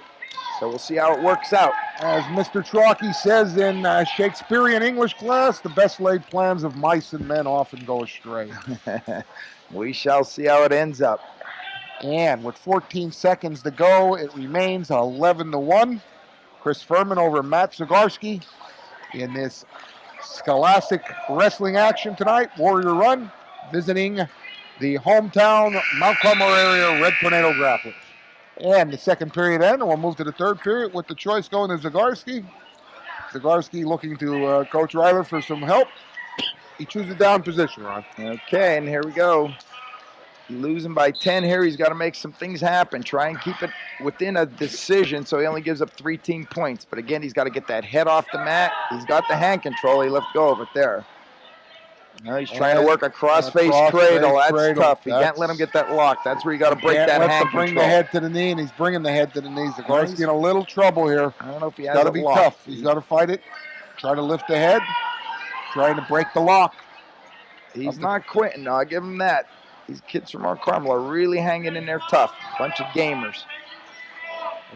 S2: So we'll see how it works out.
S1: As Mr. Traucky says in Shakespearean English class, the best laid plans of mice and men often go astray.
S2: We shall see how it ends up.
S1: And with 14 seconds to go, it remains 11-1. Chris Furman over Matt Zagorski in this scholastic wrestling action tonight. Warrior Run visiting the hometown Mount Carmel area Red Tornado Grapplers. And the second period end, and we'll move to the third period with the choice going to Zagorski. Zagorski looking to Coach Ryler for some help. He chooses down position, Ron.
S2: Okay, and here we go. Losing by 10 here. He's got to make some things happen. Try and keep it within a decision so he only gives up 3 team points. But again, he's got to get that head off the mat. He's got the hand control. He left go of it there. Now he's trying to work a cross-face cradle. That's tough. You can't let him get that lock. That's where you got to break that hand control.
S1: Bring the head to the knee, and he's bringing the head to the knees. Zagorski's in a little trouble here.
S2: I don't know if he has
S1: got to be tough. He's got to fight it. Try to lift the head. Trying to break the lock.
S2: He's not quitting. No, I give him that. These kids from Mount Carmel are really hanging in there tough. Bunch of gamers.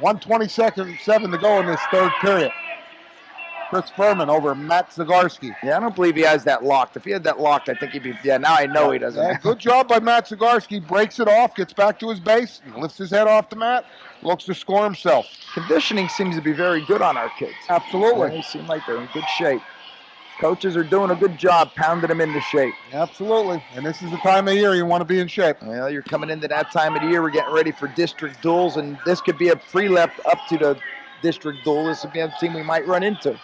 S1: 1:27 to go in this third period. Chris Furman over Matt Zagorski.
S2: Yeah, I don't believe he has that locked. If he had that locked, I think he'd be, now I know he doesn't.
S1: Yeah, good job by Matt Zagorski. Breaks it off, gets back to his base, lifts his head off the mat, looks to score himself.
S2: Conditioning seems to be very good on our kids.
S1: Absolutely.
S2: They seem like they're in good shape. Coaches are doing a good job pounding them into shape.
S1: Absolutely. And this is the time of year you want to be in shape.
S2: Well, you're coming into that time of the year. We're getting ready for district duels, and this could be a pre-lap up to the district duel. This would be a team we might run into.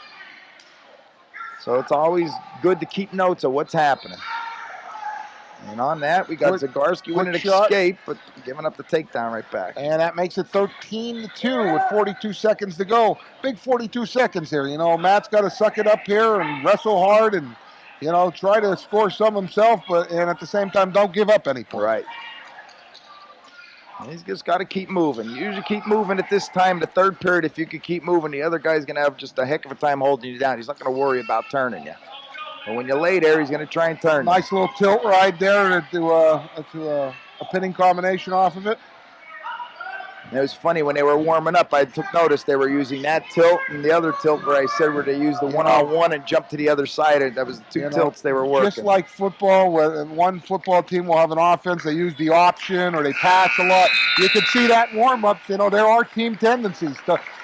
S2: So it's always good to keep notes of what's happening. And on that, we got Zagorski winning an escape, but giving up the takedown right back.
S1: And that makes it 13-2 with 42 seconds to go. Big 42 seconds here. You know, Matt's got to suck it up here and wrestle hard and, you know, try to score some himself, and at the same time, don't give up any points.
S2: Right. He's just got to keep moving. You usually keep moving at this time, the third period. If you could keep moving, the other guy's going to have just a heck of a time holding you down. He's not going to worry about turning you. But when you lay there, he's going to try and turn.
S1: Nice little tilt ride there to a pinning combination off of it.
S2: And it was funny when they were warming up. I took notice they were using that tilt and the other tilt where I said where they used the one-on-one and jump to the other side. That was the two tilts they were working.
S1: Just like football, where one football team will have an offense, they use the option or they pass a lot. You can see that in warm-ups. You know, there are team tendencies.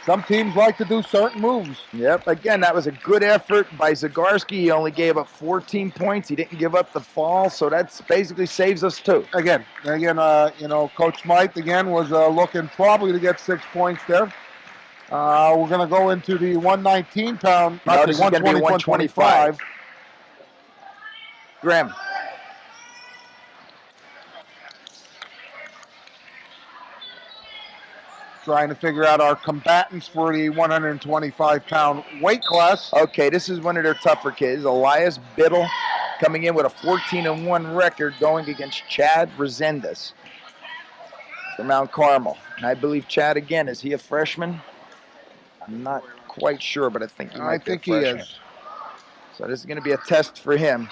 S1: Some teams like to do certain moves.
S2: Yep. Again, that was a good effort by Zagorski. He only gave up 14 points. He didn't give up the fall, so that basically saves us two.
S1: Again, you know, Coach Mike again was looking probably to get 6 points there. We're going to go into the 119-pound.
S2: No, this is going to be 125. Graham.
S1: Trying to figure out our combatants for the 125-pound weight class.
S2: Okay, this is one of their tougher kids. Elias Biddle coming in with a 14-1 record going against Chad Resendez from Mount Carmel. And I believe Chad, again, is he a freshman? I'm not quite sure, but I think he might be a freshman.
S1: He is.
S2: So this is going to be a test for him.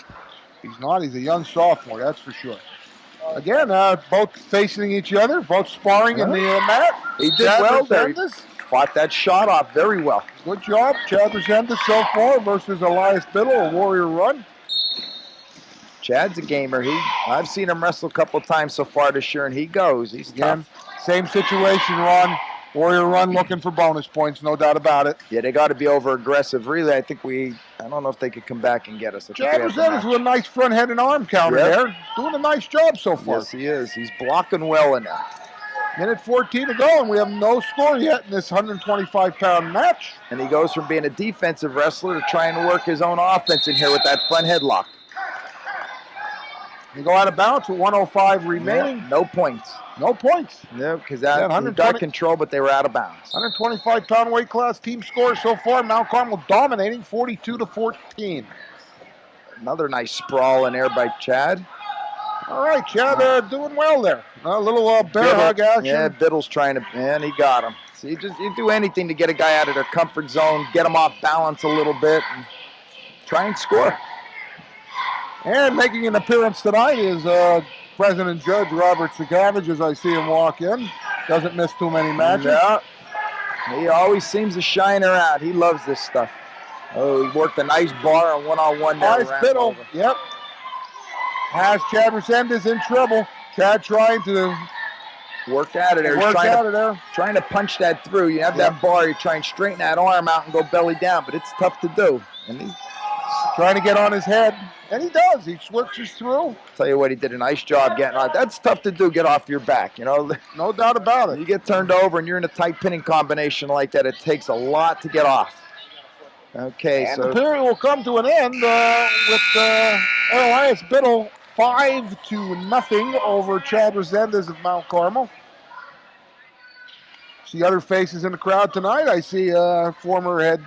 S1: He's not. He's a young sophomore, that's for sure. Again, both facing each other, both sparring in the mat.
S2: He did well there. He fought that shot off very well.
S1: Good job, Chad Resendez so far versus Elias Biddle, a Warrior Run.
S2: Chad's a gamer. I've seen him wrestle a couple times so far this year, and he goes. He's tough.
S1: Same situation, Ron. Warrior Run looking for bonus points, no doubt about it.
S2: Yeah, they got to be over aggressive. Really, I don't know if they could come back and get us.
S1: Chad Resendez with a nice front head and arm counter there. Doing a nice job so far.
S2: Yes, he is. He's blocking well in there.
S1: Minute 14 to go, and we have no score yet in this 125-pound match.
S2: And he goes from being a defensive wrestler to trying to work his own offense in here with that front headlock.
S1: You go out of bounds with 105 remaining.
S2: Yeah, no points.
S1: No points.
S2: No, because that got control, but they were out of bounds.
S1: 125-pound weight class team score so far. Mount Carmel dominating 42-14.
S2: Another nice sprawl in there by Chad.
S1: All right, Chad doing well there. A little bear hug action.
S2: Yeah, Biddle's trying to, and he got him. So you do anything to get a guy out of their comfort zone, get him off balance a little bit, and try and score.
S1: And making an appearance tonight is President Judge Robert Sakavage, as I see him walk in. Doesn't miss too many matches.
S2: Yeah. He always seems to shine around. He loves this stuff. Oh, he worked a nice bar on one-on-one there.
S1: Nice Biddle. Yep. Has Chad Resendez in trouble. Chad trying to
S2: work out of there. Trying to punch that through. You have that bar. You try and straighten that arm out and go belly down, but it's tough to do. And he's
S1: trying to get on his head. And he does. He switches through.
S2: Tell you what, he did a nice job getting on. That's tough to do, get off your back, you know.
S1: No doubt about it.
S2: You get turned over and you're in a tight pinning combination like that, it takes a lot to get off. Okay,
S1: and the period will come to an end with Elias Biddle 5-0 over Chad Resendez of Mount Carmel. See other faces in the crowd tonight. I see former head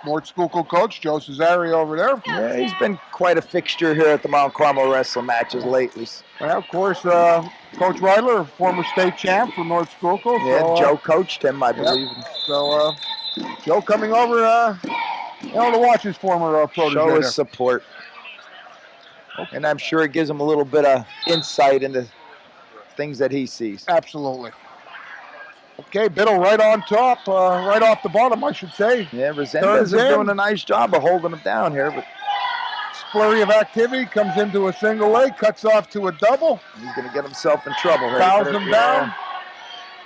S1: North Schuylkill coach Joe Cesario over there.
S2: Yeah, he's been quite a fixture here at the Mount Carmel wrestling matches lately.
S1: Well, of course, Coach Reidler, former state champ from North Schuylkill.
S2: Yeah, so, Joe coached him, I believe.
S1: Yep. So, Joe coming over to watch his former protege.
S2: Show his support. Okay. And I'm sure it gives him a little bit of insight into things that he sees.
S1: Absolutely. Okay, Biddle right on top, right off the bottom, I should say.
S2: Yeah, Resendez is doing a nice job of holding him down here. But
S1: flurry of activity, comes into a single leg, cuts off to a double.
S2: He's going to get himself in trouble here.
S1: Fouls him down.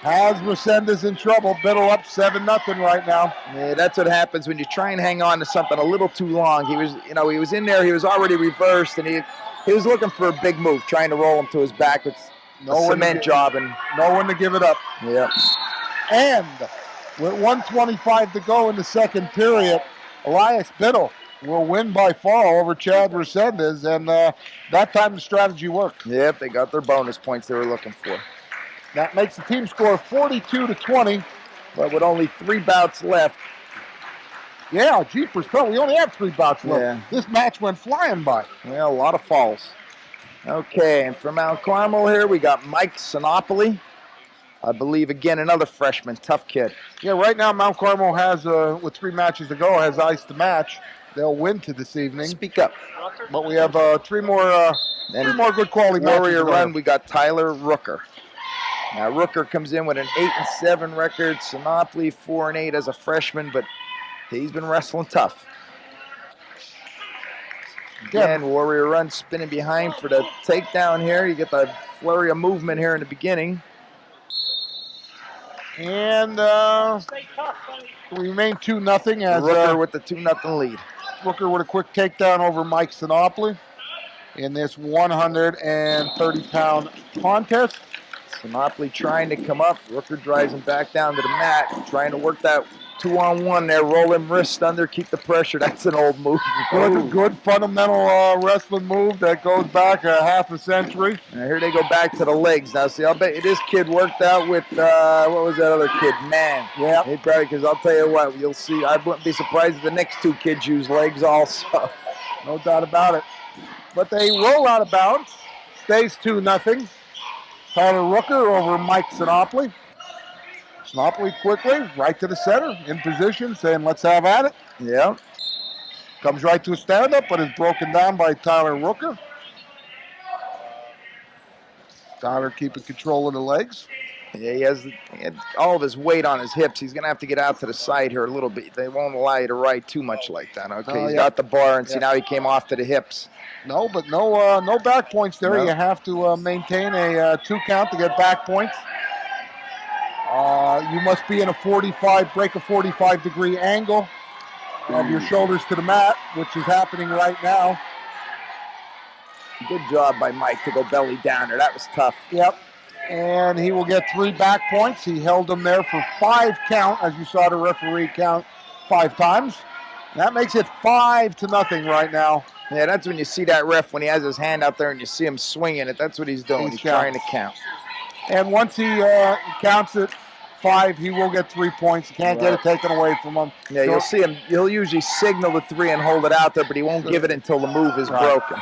S1: Has Resendez in trouble. Biddle up 7-0 right now.
S2: Yeah, that's what happens when you try and hang on to something a little too long. He was, he was in there. He was already reversed, and he was looking for a big move, trying to roll him to his back with a cement job, and
S1: no one to give it up.
S2: Yep.
S1: And with 1:25 to go in the second period, Elias Biddle will win by far over Chad Resendez, and that time the strategy worked.
S2: Yep, they got their bonus points they were looking for.
S1: That makes the team score 42-20.
S2: But with only 3 bouts left.
S1: Yeah, jeepers, we only have 3 bouts left.
S2: Yeah.
S1: This match went flying by.
S2: Well, a lot of falls. Okay, and from Mount Carmel here, we got Mike Sinopoli. I believe, again, another freshman, tough kid.
S1: Yeah, right now Mount Carmel has, with 3 matches to go, has iced the match. They'll win to this evening.
S2: Speak up.
S1: But we have 3 more good quality matches.
S2: Warrior run, we got Tyler Rooker. Now, Rooker comes in with an 8-7 record. Sinopoli 4-8 as a freshman, but he's been wrestling tough. Again, Warrior run spinning behind for the takedown here. You get the flurry of movement here in the beginning.
S1: And we remain 2-0 as
S2: Rooker with the 2-0 lead.
S1: Rooker with a quick takedown over Mike Sinopoli in this 130-pound contest.
S2: Sinopoli trying to come up. Rooker drives him back down to the mat, trying to work that 2-on-1 there. Roll him wrist under, keep the pressure. That's an old move.
S1: Good fundamental wrestling move that goes back a half a century.
S2: And here they go back to the legs. Now, see, I'll bet you this kid worked out with, what was that other kid? Man.
S1: Yeah.
S2: He probably, because I'll tell you what, you'll see, I wouldn't be surprised if the next 2 kids use legs also.
S1: No doubt about it. But they roll out of bounds. Stays 2-0. Tyler Rooker over Mike Sinopoli. Sinopoli quickly, right to the center, in position, saying, let's have at it.
S2: Yeah.
S1: Comes right to a stand-up, but is broken down by Tyler Rooker. Tyler keeping control of the legs.
S2: Yeah, he has all of his weight on his hips. He's going to have to get out to the side here a little bit. They won't allow you to ride too much like that. Okay, he's got the bar, and see, now he came off to the hips.
S1: No, but no back points there. No. You have to maintain a 2 count to get back points. You must be in a 45-degree angle of your shoulders to the mat, which is happening right now.
S2: Good job by Mike to go belly down there. That was tough.
S1: Yep. And he will get 3 back points. He held him there for 5 count, as you saw the referee count 5 times. That makes it 5-0 right now.
S2: Yeah, that's when you see that ref when he has his hand out there and you see him swinging it. That's what he's doing. He's trying to count.
S1: And once he counts it 5, he will get 3 points. You can't get it taken away from him.
S2: Yeah, you'll see him. He'll usually signal the 3 and hold it out there, but he won't give it until the move is broken.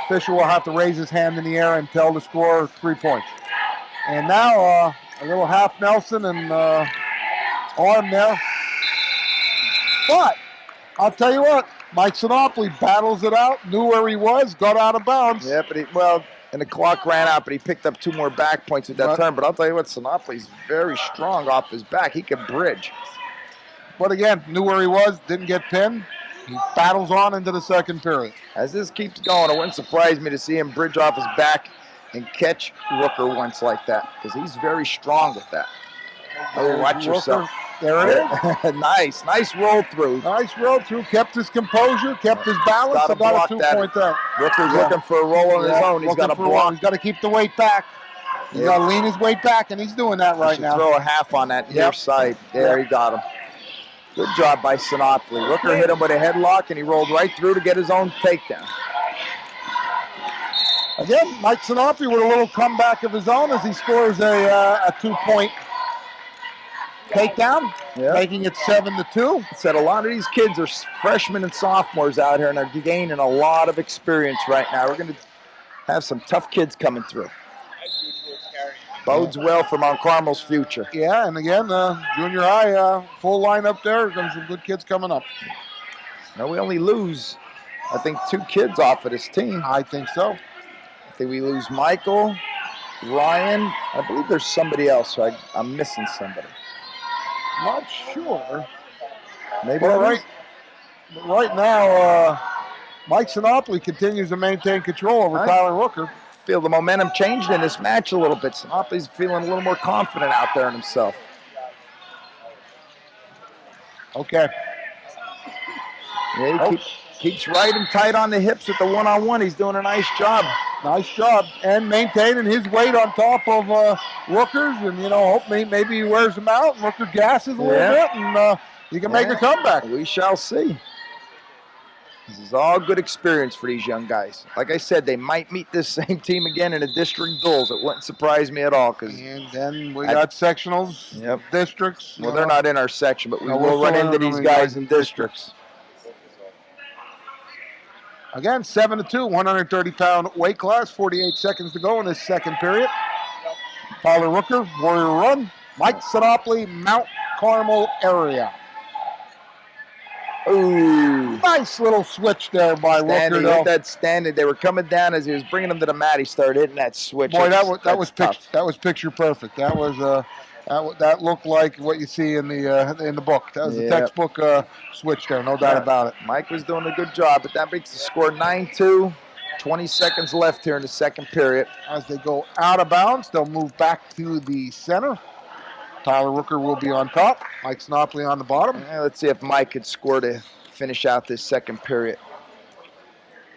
S1: Fisher will have to raise his hand in the air and tell the score 3 points. And now a little half Nelson and arm there. But I'll tell you what, Mike Sinopoli battles it out, knew where he was, got out of bounds.
S2: Yeah, but and the clock ran out, but he picked up 2 more back points at that turn. But I'll tell you what, Sinopoli's very strong off his back. He can bridge.
S1: But again, knew where he was, didn't get pinned. He battles on into the second period.
S2: As this keeps going, it wouldn't surprise me to see him bridge off his back and catch Rooker once like that, because he's very strong with that. Oh, watch yourself.
S1: There it is.
S2: Nice roll through.
S1: Nice roll through. Kept his composure, kept his balance.
S2: Got to block that. Rooker's looking for a roll on his own. He's got to block.
S1: He's got to keep the weight back. He's got to lean his weight back, and he's doing that right now.
S2: Throw a half on that near side. There, he got him. Good job by Sinopoli. Rooker hit him with a headlock, and he rolled right through to get his own takedown.
S1: Again, Mike Sinopoli with a little comeback of his own as he scores a 2-point takedown, making it 7-2.
S2: Said a lot of these kids are freshmen and sophomores out here and are gaining a lot of experience right now. We're going to have some tough kids coming through. Bodes well for Mount Carmel's future.
S1: Yeah, and again, junior high, full lineup there. There's some good kids coming up.
S2: Now we only lose, I think, 2 kids off of this team.
S1: I think so.
S2: I think we lose Michael, Ryan. I believe there's somebody else, so I'm missing somebody.
S1: Not sure.
S2: Maybe
S1: right now, Mike Sinopoli continues to maintain control over Tyler Rooker.
S2: feel the momentum changed in this match a little bit. Sinopli's feeling a little more confident out there in himself.
S1: Okay.
S2: Yeah, he keeps right and tight on the hips with the one-on-one. He's doing a nice job.
S1: Nice job. And maintaining his weight on top of Rooker's. And, you know, hope maybe he wears them out and Rooker gasses a little bit and you can make a comeback.
S2: We shall see. This is all good experience for these young guys. Like I said, they might meet this same team again in a district duels. It wouldn't surprise me at all.
S1: And then we got sectionals, districts.
S2: Well, they're not in our section, but we
S1: No,
S2: will run into these guys in districts.
S1: Again, 7-2, 130-pound weight class, 48 seconds to go in this second period. Tyler Rooker, Warrior Run. Mike Sinopoli, Mount Carmel area.
S2: Ooh.
S1: Nice little switch there by Rooker.
S2: With that standing, they were coming down as he was bringing them to the mat. He started hitting that switch.
S1: Boy, that was picture perfect. That was that looked like what you see in the book. That was a textbook switch there, no doubt about it.
S2: Mike was doing a good job, but that makes the score 9-2. 20 seconds left here in the second period.
S1: As they go out of bounds, they'll move back to the center. Tyler Rooker will be on top. Mike Sinopoli on the bottom.
S2: Let's see if Mike could score to finish out this second period.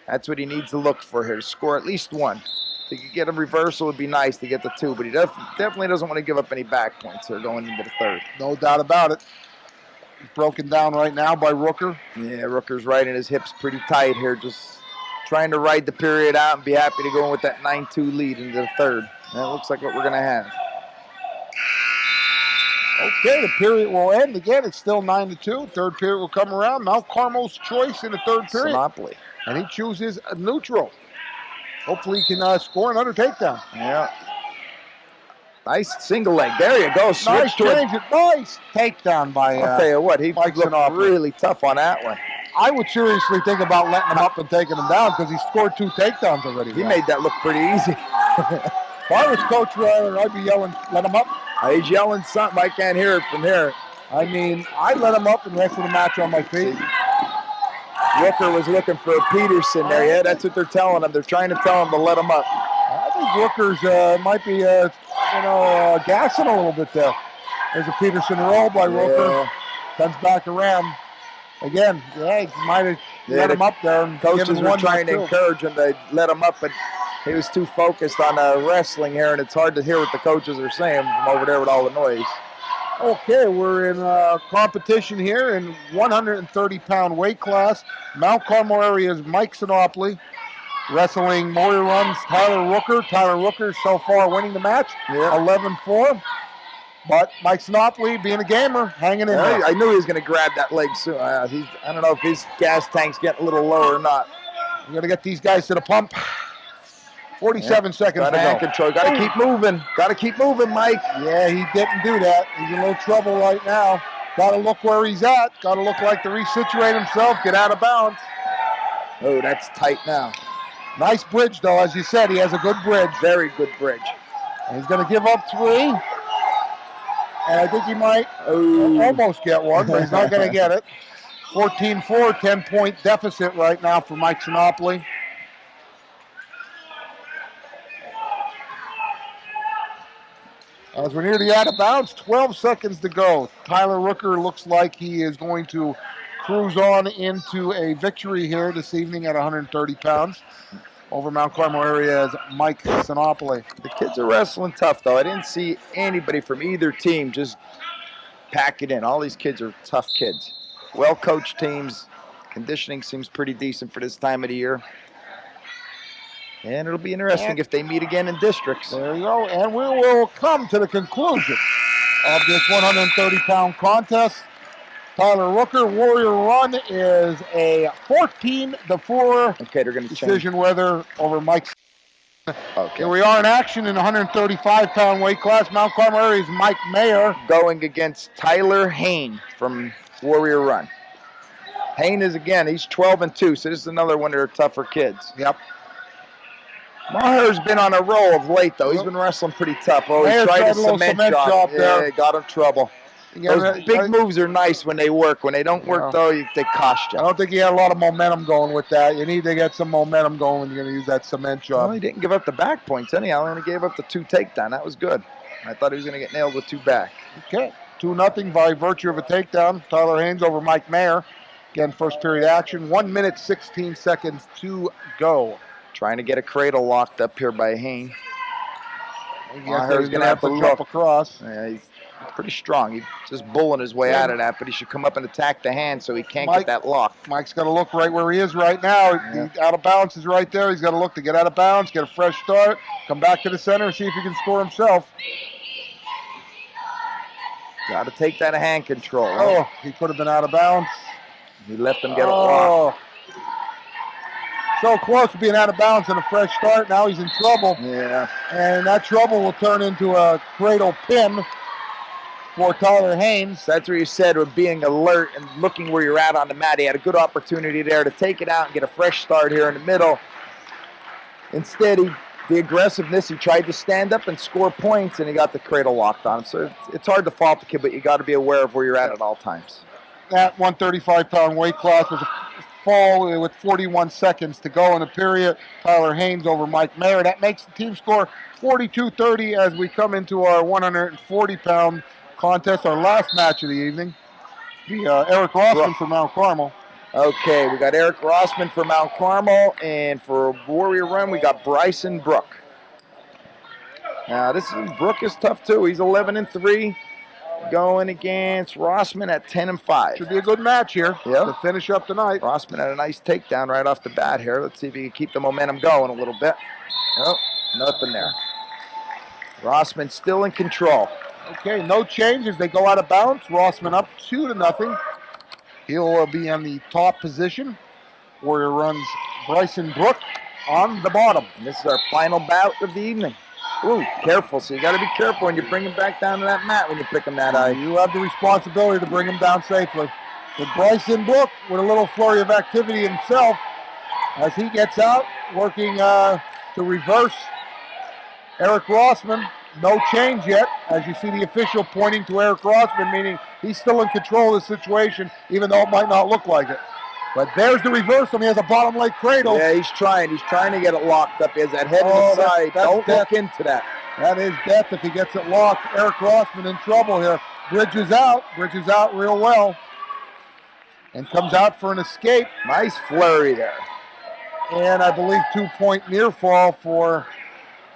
S2: That's what he needs to look for here, to score at least one. If he could get a reversal, it would be nice to get the two, but he definitely doesn't want to give up any back points here going into the third.
S1: No doubt about it. He's broken down right now by Rooker.
S2: Yeah, Rooker's riding his hips pretty tight here, just trying to ride the period out and be happy to go in with that 9-2 lead into the third. That looks like what we're going to have.
S1: Okay, the period will end. Again, it's still 9-2. Third period will come around. Mount Carmel's choice in the third period.
S2: Sinopoli.
S1: And he chooses a neutral. Hopefully he can score another takedown.
S2: Yeah. Nice single leg. There you go. Switch
S1: nice
S2: to
S1: change. Nice takedown by
S2: I'll tell you what, he looked really tough on that one.
S1: I would seriously think about letting him up and taking him down because he scored 2 takedowns already.
S2: He made that look pretty easy.
S1: If I was Coach Ryder, I'd be yelling, let him up.
S2: He's yelling something. I can't hear it from here.
S1: I mean, I'd let him up and rest of the match on my feet.
S2: Rooker was looking for a Peterson there. Yeah, that's what they're telling him. They're trying to tell him to let him up.
S1: I think Rooker's might be, gassing a little bit there. There's a Peterson roll by Rooker. Comes back around. Again, he might have let him up there. And
S2: coaches were trying to encourage him to let him up, but he was too focused on wrestling here, and it's hard to hear what the coaches are saying from over there with all the noise.
S1: Okay, we're in competition here in 130-pound weight class. Mount Carmel area's Mike Sinopoli. Wrestling Warrior Run's Tyler Rooker. Tyler Rooker so far winning the match, 11-4. But Mike Sinopoli, being a gamer, hanging in there.
S2: I knew he was going to grab that leg soon. I don't know if his gas tank's getting a little lower or not.
S1: We're going to get these guys to the pump. 47 seconds to go.
S2: Hand control. Got to keep moving. Got to keep moving, Mike.
S1: Yeah, he didn't do that. He's in a little trouble right now. Got to look where he's at. Got to look like to resituate himself, get out of bounds.
S2: Oh, that's tight now.
S1: Nice bridge, though. As you said, he has a good bridge.
S2: Very good bridge.
S1: And he's going to give up 3. And I think he might almost get one, but he's not going to get it. 14-4, 10-point deficit right now for Mike Sinopoli. As we're near the out of bounds, 12 seconds to go. Tyler Rooker looks like he is going to cruise on into a victory here this evening at 130 pounds. Over Mount Carmel area is Mike Sinopoli.
S2: The kids are wrestling tough, though. I didn't see anybody from either team just pack it in. All these kids are tough kids. Well-coached teams. Conditioning seems pretty decent for this time of the year. And it'll be interesting if they meet again in districts.
S1: There you go. And we will come to the conclusion of this 130-pound contest. Tyler Rooker, Warrior Run is a 14-4 decision winner over Mike.
S2: Okay.
S1: Here we are in action in the 135-pound weight class. Mount Carmel area is Mike Mayer.
S2: Going against Tyler Hain from Warrior Run. Hain is, again, he's 12-2, so this is another one of their tougher kids.
S1: Yep.
S2: Maher's been on a roll of late, though. He's been wrestling pretty tough. Oh, he tried a cement job. Yeah, got him trouble. Those big moves are nice when they work. When they don't work, though, they cost you.
S1: I don't think he had a lot of momentum going with that. You need to get some momentum going when you're going to use that cement job.
S2: Well, he didn't give up the back points anyhow. He only gave up the 2 takedown. That was good. I thought he was going to get nailed with 2 back.
S1: Okay, 2-0 by virtue of a takedown. Tyler Haynes over Mike Mayer. Again, first period action. 1 minute, 16 seconds to go.
S2: Trying to get a cradle locked up here by Haynes.
S1: He's going to have to jump across.
S2: Yeah, he's pretty strong. He's just bulling his way out of that, but he should come up and attack the hand so he can't get that lock.
S1: Mike's got to look right where he is right now.
S2: Yeah.
S1: He's out of bounds is right there. He's got to look to get out of bounds, get a fresh start, come back to the center, see if he can score himself.
S2: Got to take that hand control.
S1: Oh, he could have been out of bounds.
S2: He left him get a lock.
S1: So close to being out of bounds and a fresh start. Now he's in trouble.
S2: Yeah.
S1: And that trouble will turn into a cradle pin for Tyler Haynes.
S2: That's where you said with being alert and looking where you're at on the mat. He had a good opportunity there to take it out and get a fresh start here in the middle. Instead, the aggressiveness, he tried to stand up and score points, and he got the cradle locked on him. So it's hard to fault the kid, but you got to be aware of where you're at all times.
S1: That 135-pound weight class was a fall with 41 seconds to go in the period. Tyler Haynes over Mike Mayer. That makes the team score 42-30 as we come into our 140-pound contest, our last match of the evening. Eric Rossman from Mount Carmel.
S2: Okay, we got Eric Rossman from Mount Carmel, and for Warrior Run, we got Bryson Brook. Now, Brook is tough too. He's 11-3. Going against Rossman at 10-5.
S1: Should be a good match here to finish up tonight.
S2: Rossman had a nice takedown right off the bat here. Let's see if he can keep the momentum going a little bit. Nope, nothing there. Rossman still in control.
S1: Okay, no change as they go out of bounds. Rossman up 2-0. He'll be in the top position. Warrior Run's Bryson Brook on the bottom.
S2: And this is our final bout of the evening. Ooh, careful. So you got to be careful when you bring him back down to that mat when you pick him that high.
S1: You have the responsibility to bring him down safely. But Bryson Brook with a little flurry of activity himself as he gets out, working to reverse Eric Rossman. No change yet, as you see the official pointing to Eric Rossman, meaning he's still in control of the situation, even though it might not look like it. But there's the reversal. He has a bottom leg cradle.
S2: Yeah, he's trying. He's trying to get it locked up. He has that head to the side. Don't look into that.
S1: That is death if he gets it locked. Eric Rossman in trouble here. Bridges out real well. And comes out for an escape.
S2: Nice flurry there.
S1: And I believe 2-point near fall for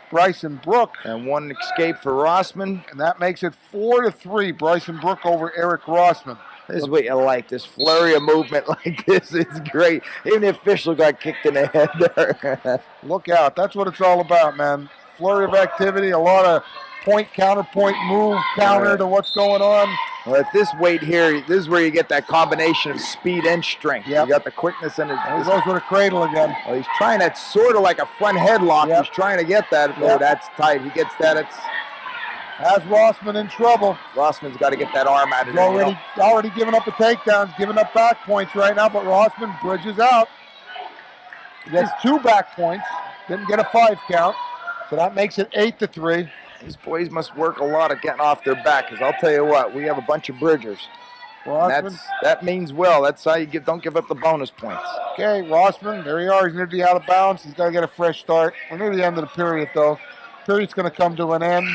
S1: Bryson Brook.
S2: And one escape for Rossman.
S1: And that makes it 4-3. Bryson Brook over Eric Rossman.
S2: This is what you like. This flurry of movement like this is great. Even the official got kicked in the head there.
S1: Look out. That's what it's all about, man. Flurry of activity, a lot of point, counterpoint, move, counter to what's going on.
S2: Well, at this weight here, this is where you get that combination of speed and strength. Yep. You got the quickness and
S1: he goes with a cradle again.
S2: Well, he's trying that sort of like a front headlock. Yep. He's trying to get that. Oh, that's tight. He gets that.
S1: Has Rossman in trouble.
S2: Rossman's got to get that arm out of there.
S1: Already giving up the takedowns, giving up back points right now, but Rossman bridges out. He gets 2 back points. Didn't get a 5 count. So that makes it 8-3.
S2: These boys must work a lot at getting off their back, because I'll tell you what, we have a bunch of bridgers. That means well. That's how you don't give up the bonus points.
S1: Okay, Rossman, there you are. He's near the out of bounds. He's got to get a fresh start. We're near the end of the period, though. Period's going to come to an end.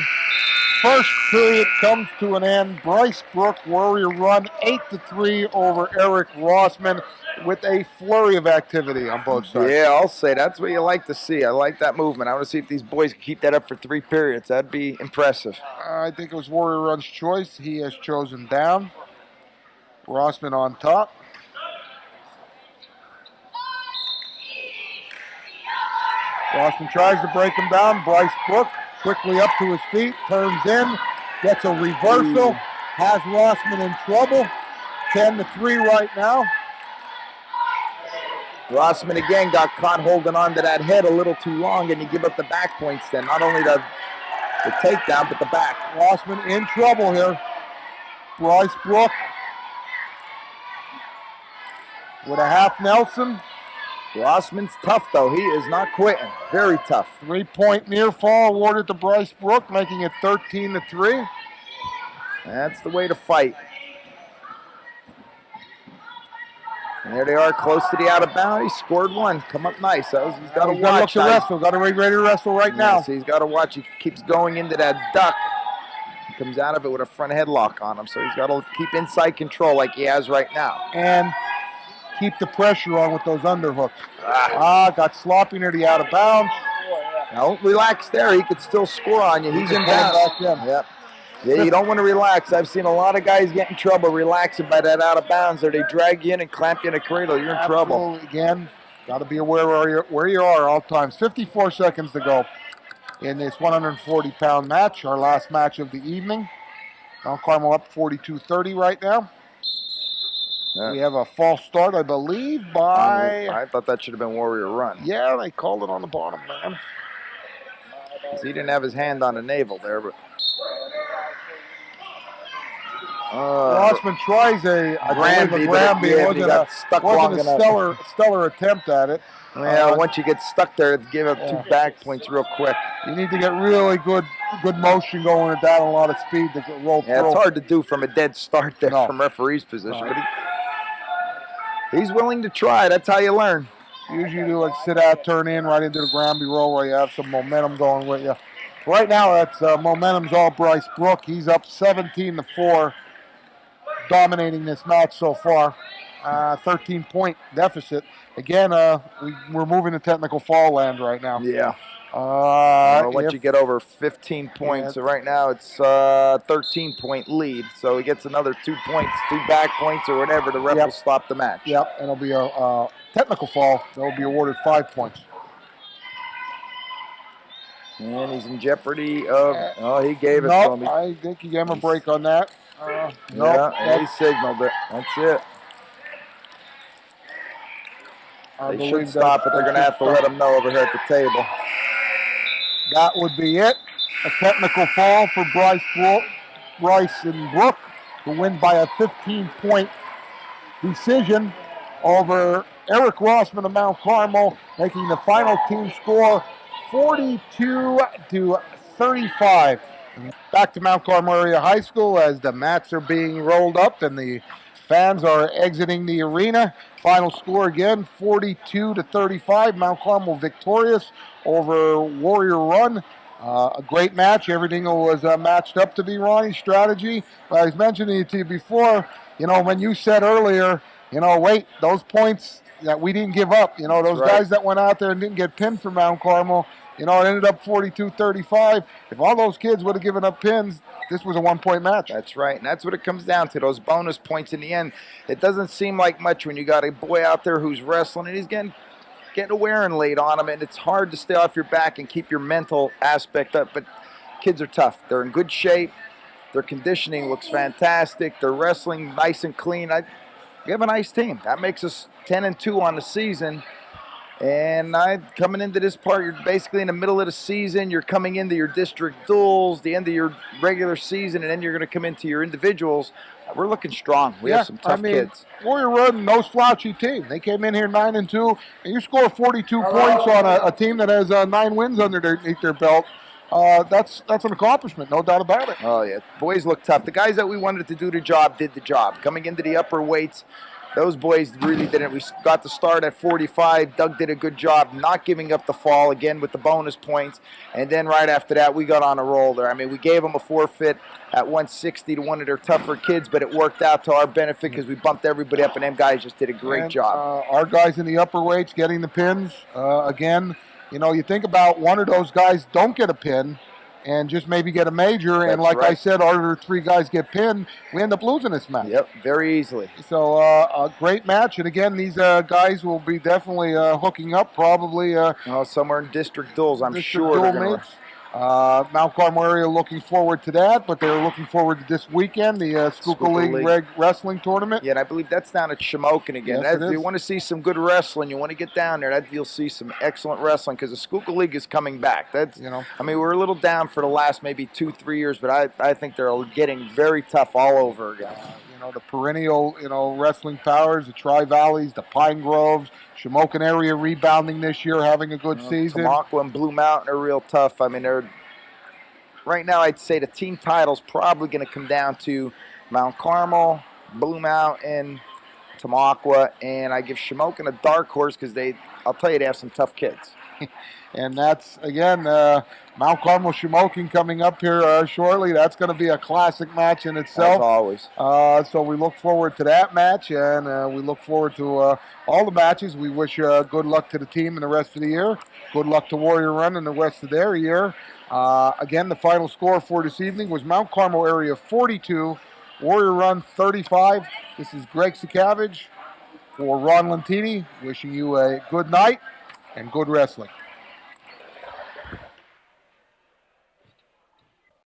S1: First period comes to an end. Bryce Brook, Warrior Run, 8-3 over Eric Rossman with a flurry of activity on both sides.
S2: Yeah, I'll say that's what you like to see. I like that movement. I want to see if these boys can keep that up for 3 periods. That'd be impressive.
S1: I think it was Warrior Run's choice. He has chosen down. Rossman on top. Rossman tries to break him down. Bryce Brook quickly up to his feet, turns in, gets a reversal, has Rossman in trouble. 10-3 right now.
S2: Rossman again got caught holding on to that head a little too long, and he give up the back points then. Not only the takedown, but the back.
S1: Rossman in trouble here. Bryce Brook with a half Nelson.
S2: Rossman's tough, though. He is not quitting. Very tough.
S1: 3-point near fall awarded to Bryce Brook, making it 13-3.
S2: That's the way to fight. And there they are, close to the out of bounds. He scored one. Come up nice. He's got to watch.
S1: Look to wrestle. Got to be ready to wrestle right now.
S2: So he's got to watch. He keeps going into that duck. He comes out of it with a front headlock on him. So he's got to keep inside control like he has right now.
S1: And keep the pressure on with those underhooks. Got sloppy near the out of bounds.
S2: Don't relax there. He could still score on you. He's in bounds. Yep. Yeah, you don't want to relax. I've seen a lot of guys get in trouble relaxing by that out of bounds, or they drag you in and clamp you in a cradle. You're in trouble.
S1: Again, got to be aware where you are all times. 54 seconds to go in this 140-pound match, our last match of the evening. Mount Carmel up 42-30 right now. We have a false start, I believe, by...
S2: I thought that should have been Warrior Run.
S1: Yeah, they called it on the bottom, man.
S2: He didn't have his hand on the navel there, but...
S1: Rossman tries a Granby. It wasn't a stellar attempt at it.
S2: Well, once you get stuck there, give up 2 back points real quick.
S1: You need to get really good motion going at that, a lot of speed to roll through.
S2: It's hard to do from a dead start there from referee's position. But he's willing to try. That's how you learn.
S1: Usually you do like sit out, turn in right into the Granby roll where you have some momentum going with you. Right now, that's momentum's all Bryce Brook. He's up 17-4. Dominating this match so far. 13-point deficit. Again, we're moving to technical fall land right now.
S2: Yeah. Once you get over 15 points, so right now it's 13-point lead. So he gets another 2 points, 2 back points or whatever. The ref will stop the match.
S1: Yep, and it'll be a technical fall. They'll be awarded 5 points.
S2: And he's in jeopardy of. He gave it to him.
S1: I think he gave him a break on that.
S2: He signaled it. That's it. They should stop it. They're going to have to let him know over here at the table.
S1: That would be it. A technical fall for Bryce and Brook to win by a 15-point decision over Eric Rossman of Mount Carmel, making the final team score 42-35. Back to Mount Carmel Area High School as the mats are being rolled up and the fans are exiting the arena. Final score again, 42-35. Mount Carmel victorious over Warrior Run. A great match. Everything was matched up to be Ronnie's strategy. But I was mentioning it to you before, when you said earlier, wait, those points that we didn't give up, those guys that went out there and didn't get pinned for Mount Carmel, it ended up 42-35. If all those kids would have given up pins, this was a 1-point match.
S2: That's right, and that's what it comes down to, those bonus points in the end. It doesn't seem like much when you got a boy out there who's wrestling, and he's getting a wearing laid on him, and it's hard to stay off your back and keep your mental aspect up. But kids are tough. They're in good shape. Their conditioning looks fantastic. They're wrestling nice and clean. We have a nice team. That makes us 10-2 on the season. And coming into this part, you're basically in the middle of the season. You're coming into your district duels, the end of your regular season, and then you're going to come into your individuals. We're looking strong. We have some tough kids.
S1: Warrior Run, no slouchy team. They came in here 9-2, and you score 42 points on a team that has 9 wins underneath their belt. That's an accomplishment, no doubt about it.
S2: Oh, yeah. Boys look tough. The guys that we wanted to do the job did the job. Coming into the upper weights, those boys really didn't. We got to start at 45. Doug did a good job not giving up the fall, again, with the bonus points. And then right after that, we got on a roll there. I mean, we gave them a forfeit at 160 to one of their tougher kids, but it worked out to our benefit because we bumped everybody up, and them guys just did a great job.
S1: Our guys in the upper weights getting the pins. Again, you think about one of those guys don't get a pin and just maybe get a major, and like I said, our 3 guys get pinned, we end up losing this match.
S2: Yep, very easily.
S1: So a great match, and again, these guys will be definitely hooking up probably.
S2: Somewhere in district duels, I'm sure.
S1: Mount Carmel area looking forward to that, but they're looking forward to this weekend, the Schuylkill League Wrestling Tournament.
S2: Yeah, and I believe that's down at Shamokin again.
S1: Yes,
S2: if you want to see some good wrestling, you want to get down there, you'll see some excellent wrestling because the Schuylkill League is coming back. I mean, we're a little down for the last maybe 2-3 years, but I think they're getting very tough all over again.
S1: The perennial, wrestling powers, the Tri-Valleys, the Pine Groves, Shamokin area rebounding this year, having a good season.
S2: Tamaqua and Blue Mountain are real tough. I mean, right now I'd say the team title's probably going to come down to Mount Carmel, Blue Mountain, Tamaqua, and I give Shamokin a dark horse because I'll tell you, they have some tough kids.
S1: And that's, again, Mount Carmel Shamokin coming up here shortly. That's going to be a classic match in itself.
S2: As always.
S1: So we look forward to that match, and we look forward to all the matches. We wish good luck to the team in the rest of the year. Good luck to Warrior Run in the rest of their year. Again, the final score for this evening was Mount Carmel area 42, Warrior Run 35. This is Greg Sakavage for Ron Lentini, wishing you a good night and good wrestling.